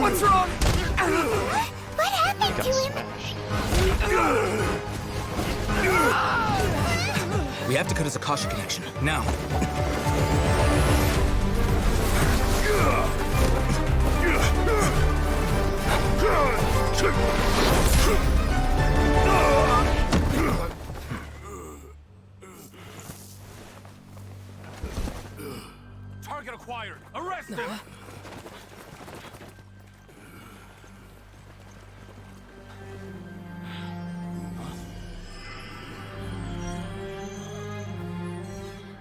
What's wrong?
What happened to him?
We have to cut his Akasha connection, now.
Target acquired. Arrest him.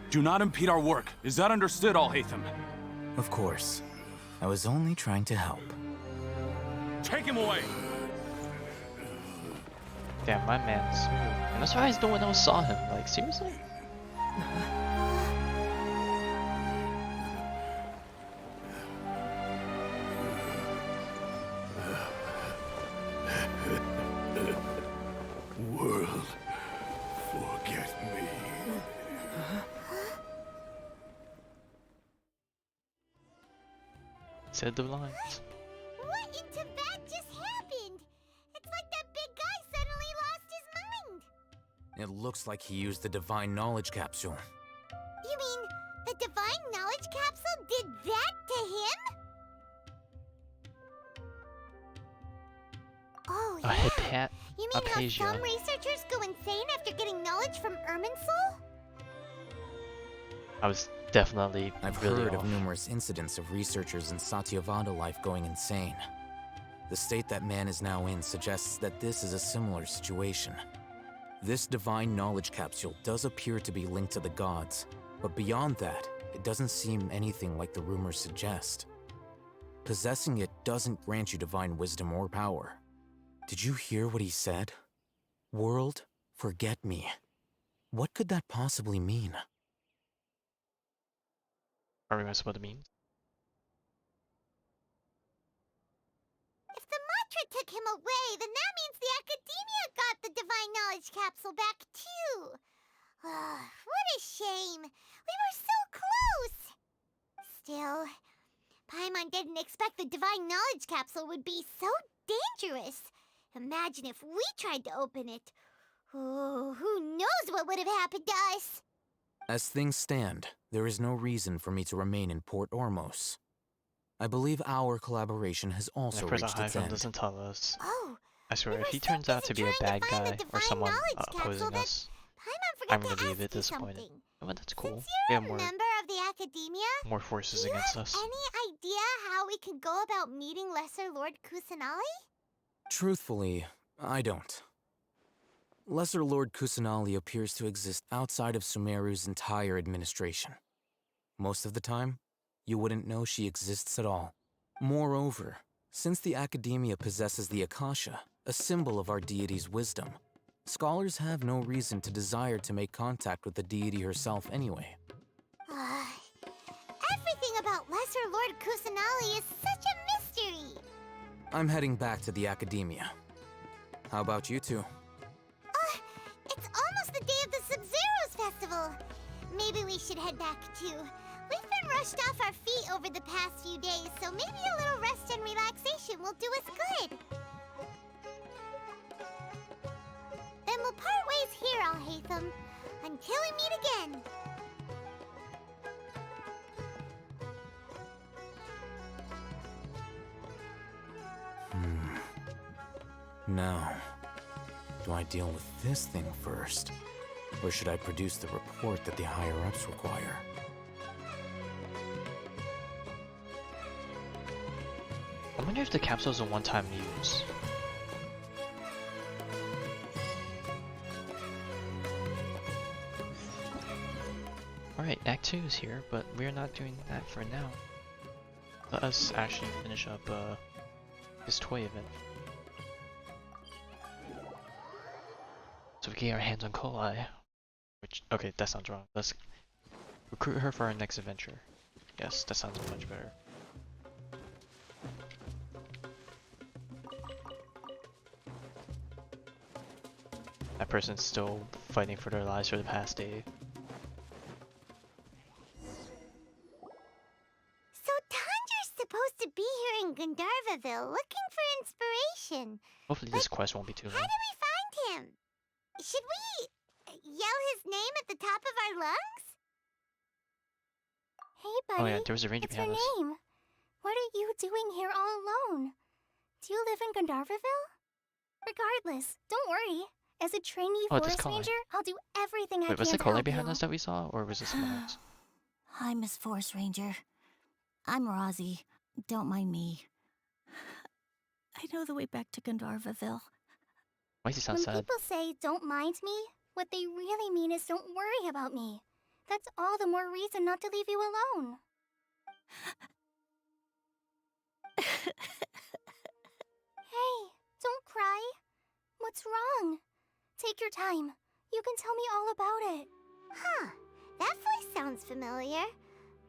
Do not impede our work. Is that understood, Al-Haytham?
Of course. I was only trying to help.
Take him away!
Damn, my man's Sumeru. And I'm surprised no one else saw him. Like, seriously?
World, forget me.
Said the lines.
What in Tibet just happened? It's like that big guy suddenly lost his mind.
It looks like he used the Divine Knowledge Capsule.
You mean the Divine Knowledge Capsule did that to him? Oh,
A
yeah. You mean how
Hypatia.
some researchers go insane after getting knowledge from Irminsul?
I was definitely
I've
really
heard
off.
of numerous incidents of researchers in Satyavada life going insane. The state that man is now in suggests that this is a similar situation. This divine knowledge capsule does appear to be linked to the gods, but beyond that, it doesn't seem anything like the rumors suggest. Possessing it doesn't grant you divine wisdom or power. Did you hear what he said? World, forget me. What could that possibly mean?
Are we messing with the means?
If the mantra took him away, then that means the Academia got the Divine Knowledge Capsule back too. What a shame. We were so close. Still, Paimon didn't expect the Divine Knowledge Capsule would be so dangerous. Imagine if we tried to open it. Oh, who knows what would have happened to us?
As things stand, there is no reason for me to remain in Port Ormos. I believe our collaboration has
And
also
of course,
reached its
Archon
end.
doesn't tell us.
Oh,
I swear, if he turns out to be a bad guy or someone opposing us, I'm gonna be a bit disappointed. But that's cool. We have more
Member of the Academia?
forces against us.
Any idea how we can go about meeting Lesser Lord Kusanali?
Truthfully, I don't. Lesser Lord Kusanali appears to exist outside of Sumeru's entire administration. Most of the time, you wouldn't know she exists at all. Moreover, since the Academia possesses the Akasha, a symbol of our deity's wisdom, scholars have no reason to desire to make contact with the deity herself anyway.
Everything about Lesser Lord Kusanali is such a mystery.
I'm heading back to the Academia. How about you two?
It's almost the day of the Sub-Zeros Festival. Maybe we should head back too. We've been rushed off our feet over the past few days, so maybe a little rest and relaxation will do us good. Then we'll part ways here, Alhaitham, until we meet again.
Now, do I deal with this thing first? Or should I produce the report that the higher-ups require?
I wonder if the capsule's a one-time use. Alright, Act 2 is here, but we're not doing that for now. Let us actually finish up this toy event. So we can get our hands on Kolai. Which, okay, that sounds wrong. Let's recruit her for our next adventure. Yes, that sounds much better. That person's still fighting for their lives for the past day.
So Tandra's supposed to be here in Gandharvaville looking for inspiration.
Hopefully this quest won't be too
How
long.
do we find him? Should we yell his name at the top of our lungs?
Hey, buddy.
Oh yeah, there was a ranger
What's your
behind us.
name? What are you doing here all alone? Do you live in Gandharvaville? Regardless, don't worry. As a trainee
Oh, this
forest
Kolai.
ranger, I'll do everything I
Wait,
can
was the
to
Kolai
help
behind
you.
us that we saw, or was it someone else?
Hi, Miss Forest Ranger. I'm Rozzy. Don't mind me. I know the way back to Gandharvaville.
Why does he sound
When
sad?
people say don't mind me, what they really mean is don't worry about me. That's all the more reason not to leave you alone. Hey, don't cry. What's wrong? Take your time. You can tell me all about it.
Huh, that voice sounds familiar.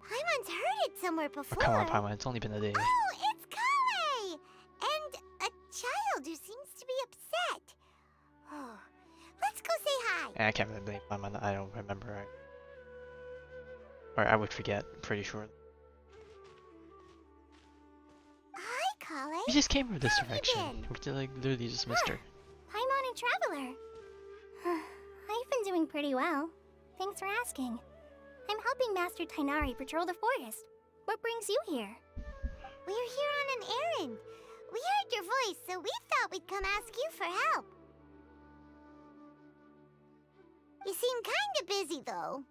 Paimon's heard it somewhere
Oh,
before.
come on, Paimon, it's only been a day.
Oh, it's Kale! And a child who seems to be upset. Oh, let's go say hi.
I can't really blame Paimon, I don't remember. Or I would forget, pretty sure.
Hi, Kale.
We just came from this
How have you
direction.
been?
We like literally just missed her.
Paimon and Traveler. I've been doing pretty well. Thanks for asking. I'm helping Master Tainari patrol the forest. What brings you here?
We're here on an errand. We heard your voice, so we thought we'd come ask you for help. You seem kinda busy, though.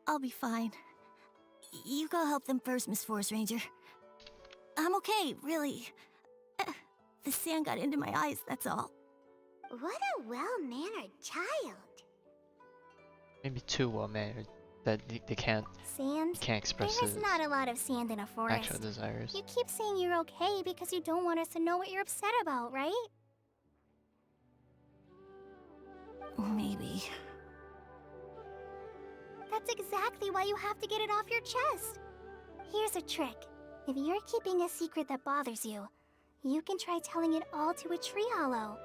I'll be fine. You go help them first, Miss Forest Ranger. I'm okay, really. The sand got into my eyes, that's all.
What a well-mannered child.
Maybe too well mannered. that they can't
Sand?
express
There's
his
not a lot of sand in a forest.
actual desires.
You keep saying you're okay because you don't want us to know what you're upset about, right? Maybe. That's exactly why you have to get it off your chest. Here's a trick. If you're keeping a secret that bothers you, you can try telling it all to a tree hollow.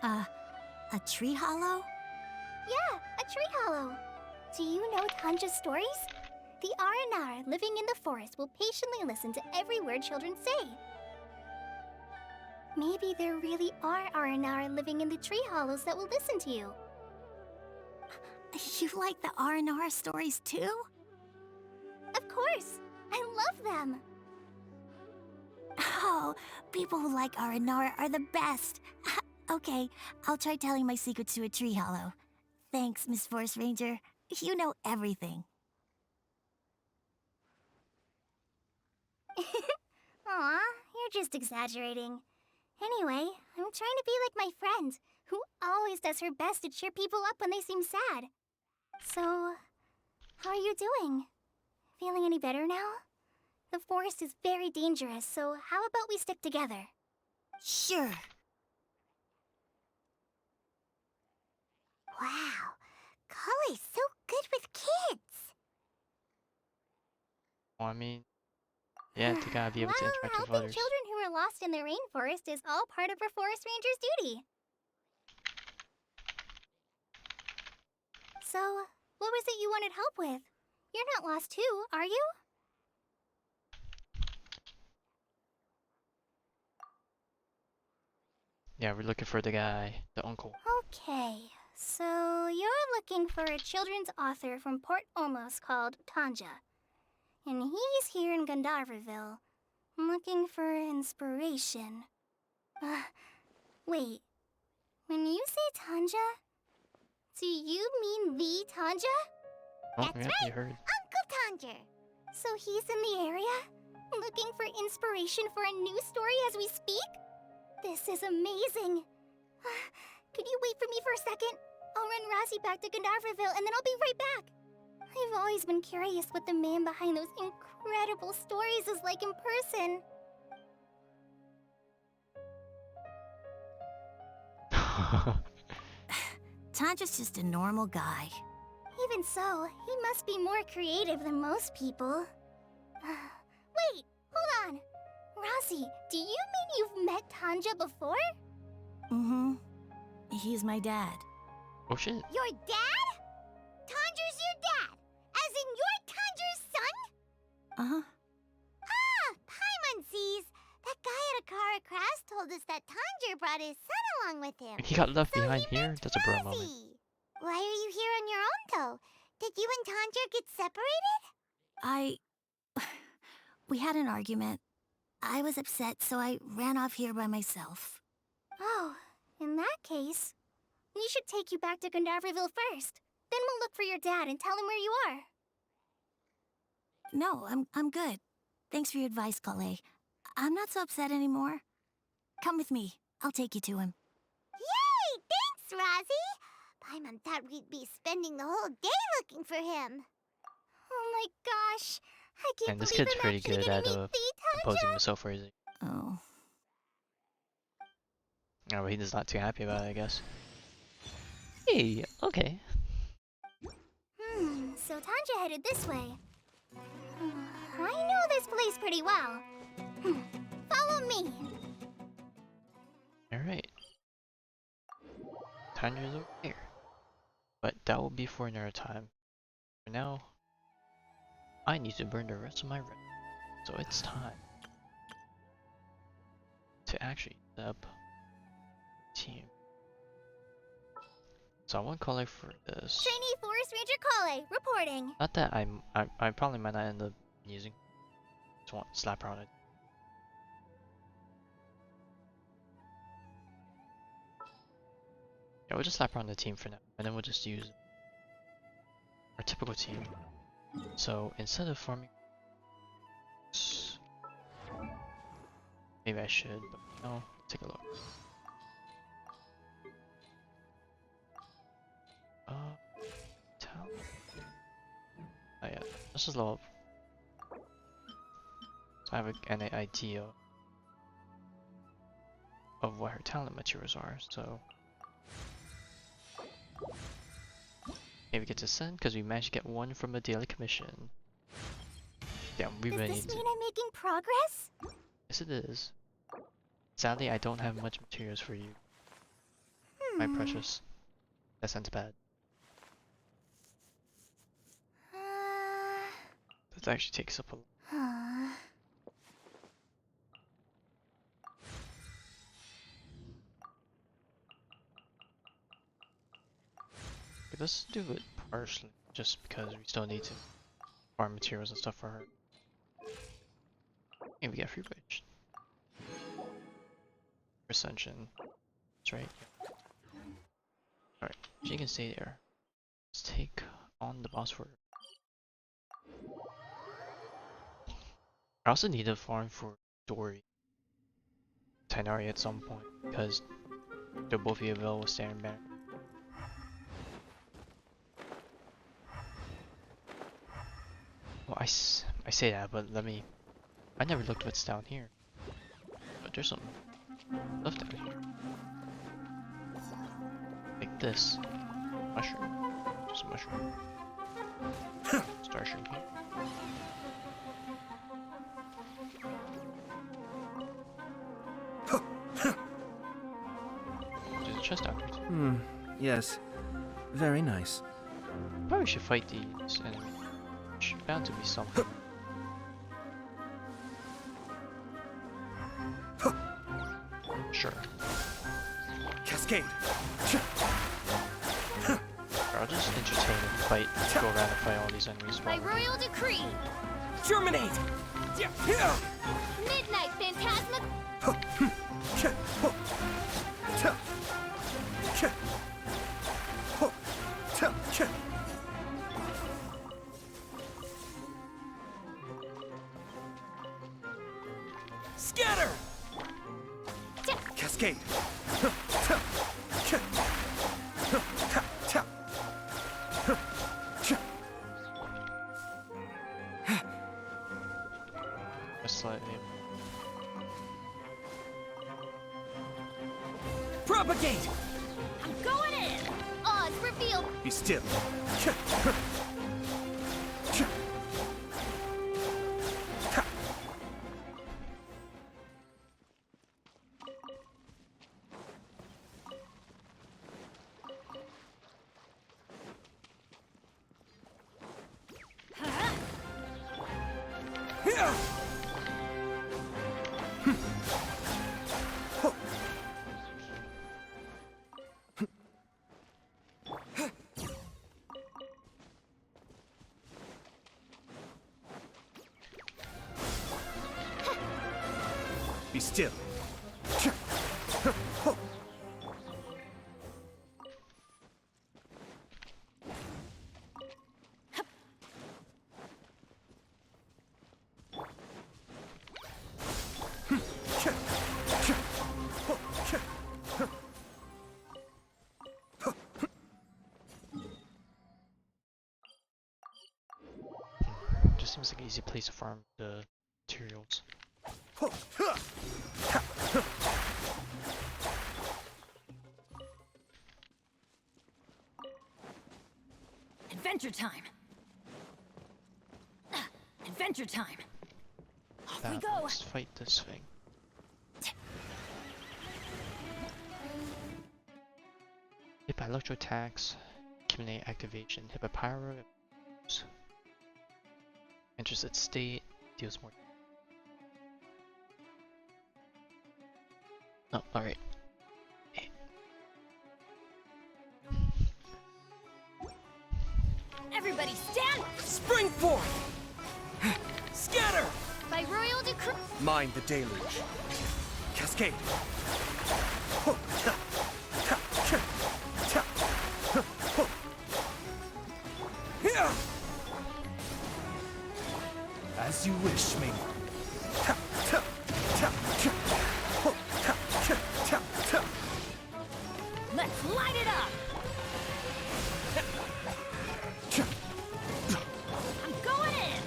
A tree hollow?
Yeah, a tree hollow. Do you know Tanja's stories? The Aranara living in the forest will patiently listen to every word children say. Maybe there really are Aranara living in the tree hollows that will listen to you.
You like the Aranara stories too?
Of course! I love them!
Oh, people who like Aranara are the best. Okay, I'll try telling my secrets to a tree hollow. Thanks, Miss Forest Ranger. You know everything.
Aw, you're just exaggerating. Anyway, I'm trying to be like my friend, who always does her best to cheer people up when they seem sad. So, how are you doing? Feeling any better now? The forest is very dangerous, so how about we stick together?
Sure.
Wow, Kale's so good with kids.
Well, I mean, yeah, they gotta be able to
Well,
interact with
helping
others.
children who are lost in the rainforest is all part of a forest ranger's duty. So, what was it you wanted help with? You're not lost too, are you?
Yeah, we're looking for the guy, the uncle.
Okay, so you're looking for a children's author from Port Olmos called Tanja. And he's here in Gandharville, looking for inspiration. Wait, when you say Tanja, do you mean the Tanja?
Oh,
That's
yeah,
right,
you heard.
Uncle Tanger.
So he's in the area, looking for inspiration for a new story as we speak? This is amazing. Could you wait for me for a second? I'll run Razzie back to Gandharville and then I'll be right back. I've always been curious what the man behind those incredible stories is like in person.
Tanja's just a normal guy.
Even so, he must be more creative than most people. Wait, hold on. Razzie, do you mean you've met Tanja before?
Mm-hmm. He's my dad.
Oh shit.
Your dad? Tanger's your dad? As in you're Tanger's son?
Uh-huh.
Ah, Paimon sees. That guy at Akara Crafts told us that Tanger brought his son along with him.
He got left behind here? That's a bro moment.
Razzie. Why are you here on your own, though? Did you and Tanger get separated?
We had an argument. I was upset, so I ran off here by myself.
Oh, in that case, we should take you back to Gandharville first. Then we'll look for your dad and tell him where you are.
No, I'm good. Thanks for your advice, Kale. I'm not so upset anymore. Come with me. I'll take you to him.
Yay! Thanks, Razzie! Paimon thought we'd be spending the whole day looking for him.
Oh my gosh! I can't
And this
believe
kid's
I'm
pretty
actually
good
gonna
at
meet the
composing
Tanja!
himself phrasing.
Oh.
Oh, but he's not too happy about it, I guess. Hey, okay.
So Tanja headed this way. I know this place pretty well. Follow me.
Alright. Tanya's over here. But that will be for another time. For now, I need to burn the rest of my red. So it's time to actually set up team. So I want color for this.
Trainee Forest Ranger Kale, reporting.
Not that I probably might not end up using. Just want to slap her on it. Yeah, we'll just slap her on the team for now, and then we'll just use our typical team. So instead of farming, maybe I should, but no. Take a look. Talent. let's just level up. So I have an idea of what her talent materials are, so maybe get to send because we managed to get one from a daily commission. Yeah, we really
Does
need
this
to.
mean I'm making progress?
Yes, it is. Sadly, I don't have much materials for you, my precious. That sounds bad. That actually takes up a lot. Okay, let's do it partially, just because we still need to farm materials and stuff for her. And we get free wage. Ascension. That's right. Alright, she can stay there. Let's take on the boss for her. I also need to farm for Dory. Tainari at some point, because they'll both be available with standard banner. Well, I say that, but I never looked what's down here. But there's some stuff down here. Like this. Mushroom. Just a mushroom. Starshroom here. There's a chest down here too.
Yes. Very nice.
Probably should fight these enemies. There's bound to be something. Sure.
Cascade.
I'll just entertain and fight, go around and fight all these enemies.
By royal decree,
Germinate!
Midnight Phantasma.
Scatter! Cascade!
Just slightly.
Propagate!
I'm going in. Oz revealed.
Be still. Be still.
Just seems like an easy place to farm the materials.
Adventure time. Adventure time. Off we go.
Let's fight this thing. Hit by electro attacks, accumulate activation. Hit by pyro, enters its state, deals more. Oh, alright.
Everybody stand!
Spring forth! Scatter!
By royal decree.
Mind the deluge. Cascade. As you wish, me.
Let's light it up! I'm going in!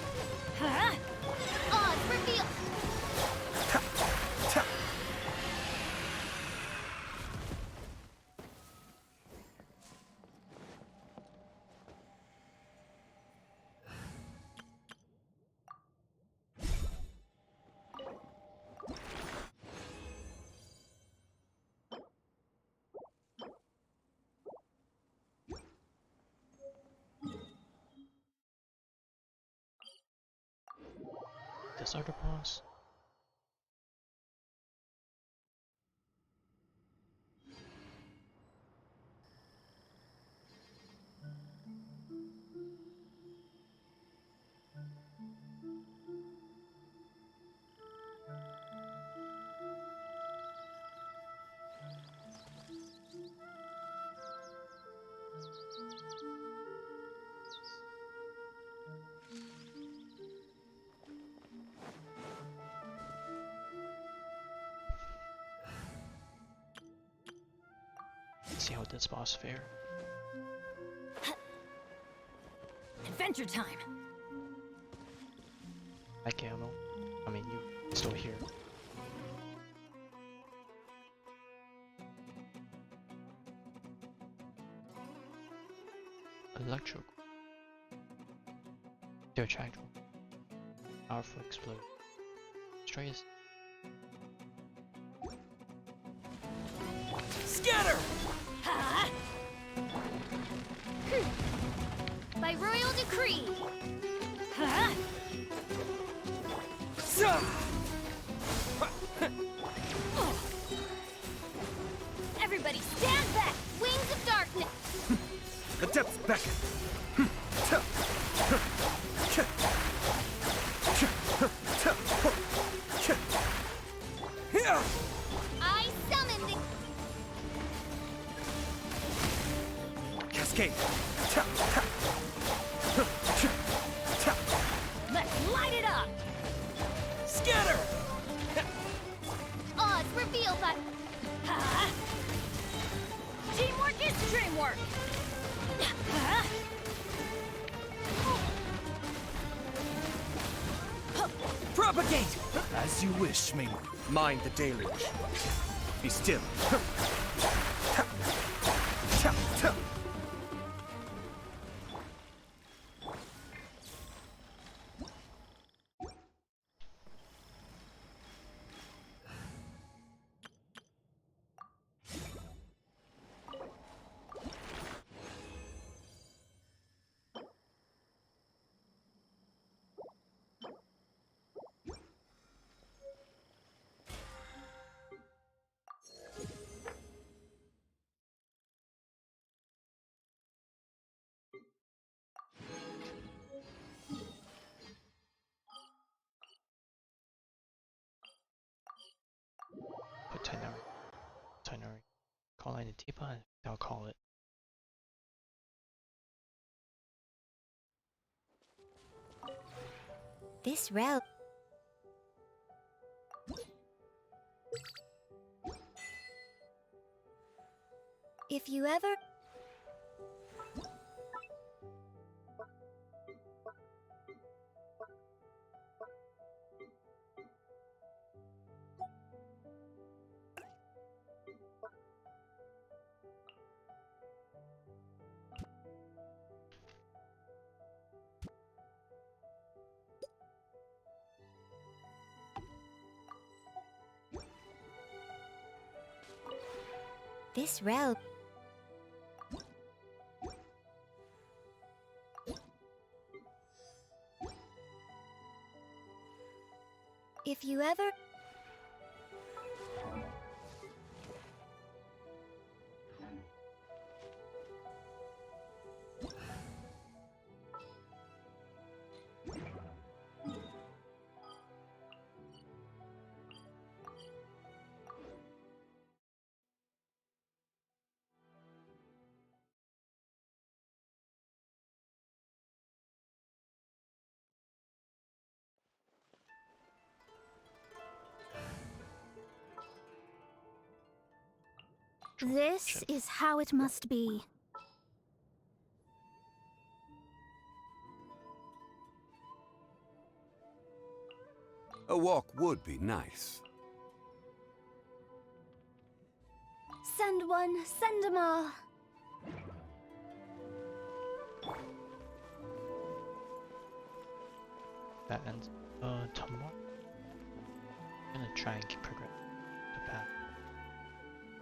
Starter boss. Let's see how this boss fare.
Adventure time!
Hi, Camel. I mean, you still here. Electro. They're attractive. Powerful explode. Destroy his.
Scatter!
Ha! By royal decree! Ha! Everybody stand back! Wings of darkness!
The depths beckon.
I summon the
Cascade.
Let's light it up!
Scatter!
odds revealed by... Ha!
Teamwork is dreamwork! Ha!
Propagate! As you wish, Ming. Mind the deluge. Be still.
Put Tinari. Call in a teapot. I'll call it.
This route. If you ever... This route. If you ever...
This is how it must be.
A walk would be nice.
Send one, send 'em all.
That ends. Tomorrow. I'm gonna try and keep progressing the path.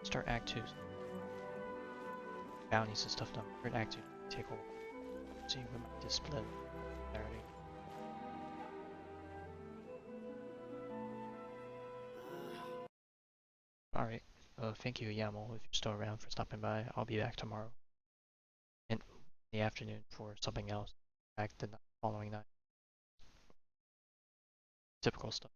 Start Act 2. Bounties and stuff done. We're in Act 2. Take hold. See, we might just split. Already. Alright. Thank you, Yamel, if you're still around for stopping by. I'll be back tomorrow. In the afternoon for something else. Back the following night. Typical stuff.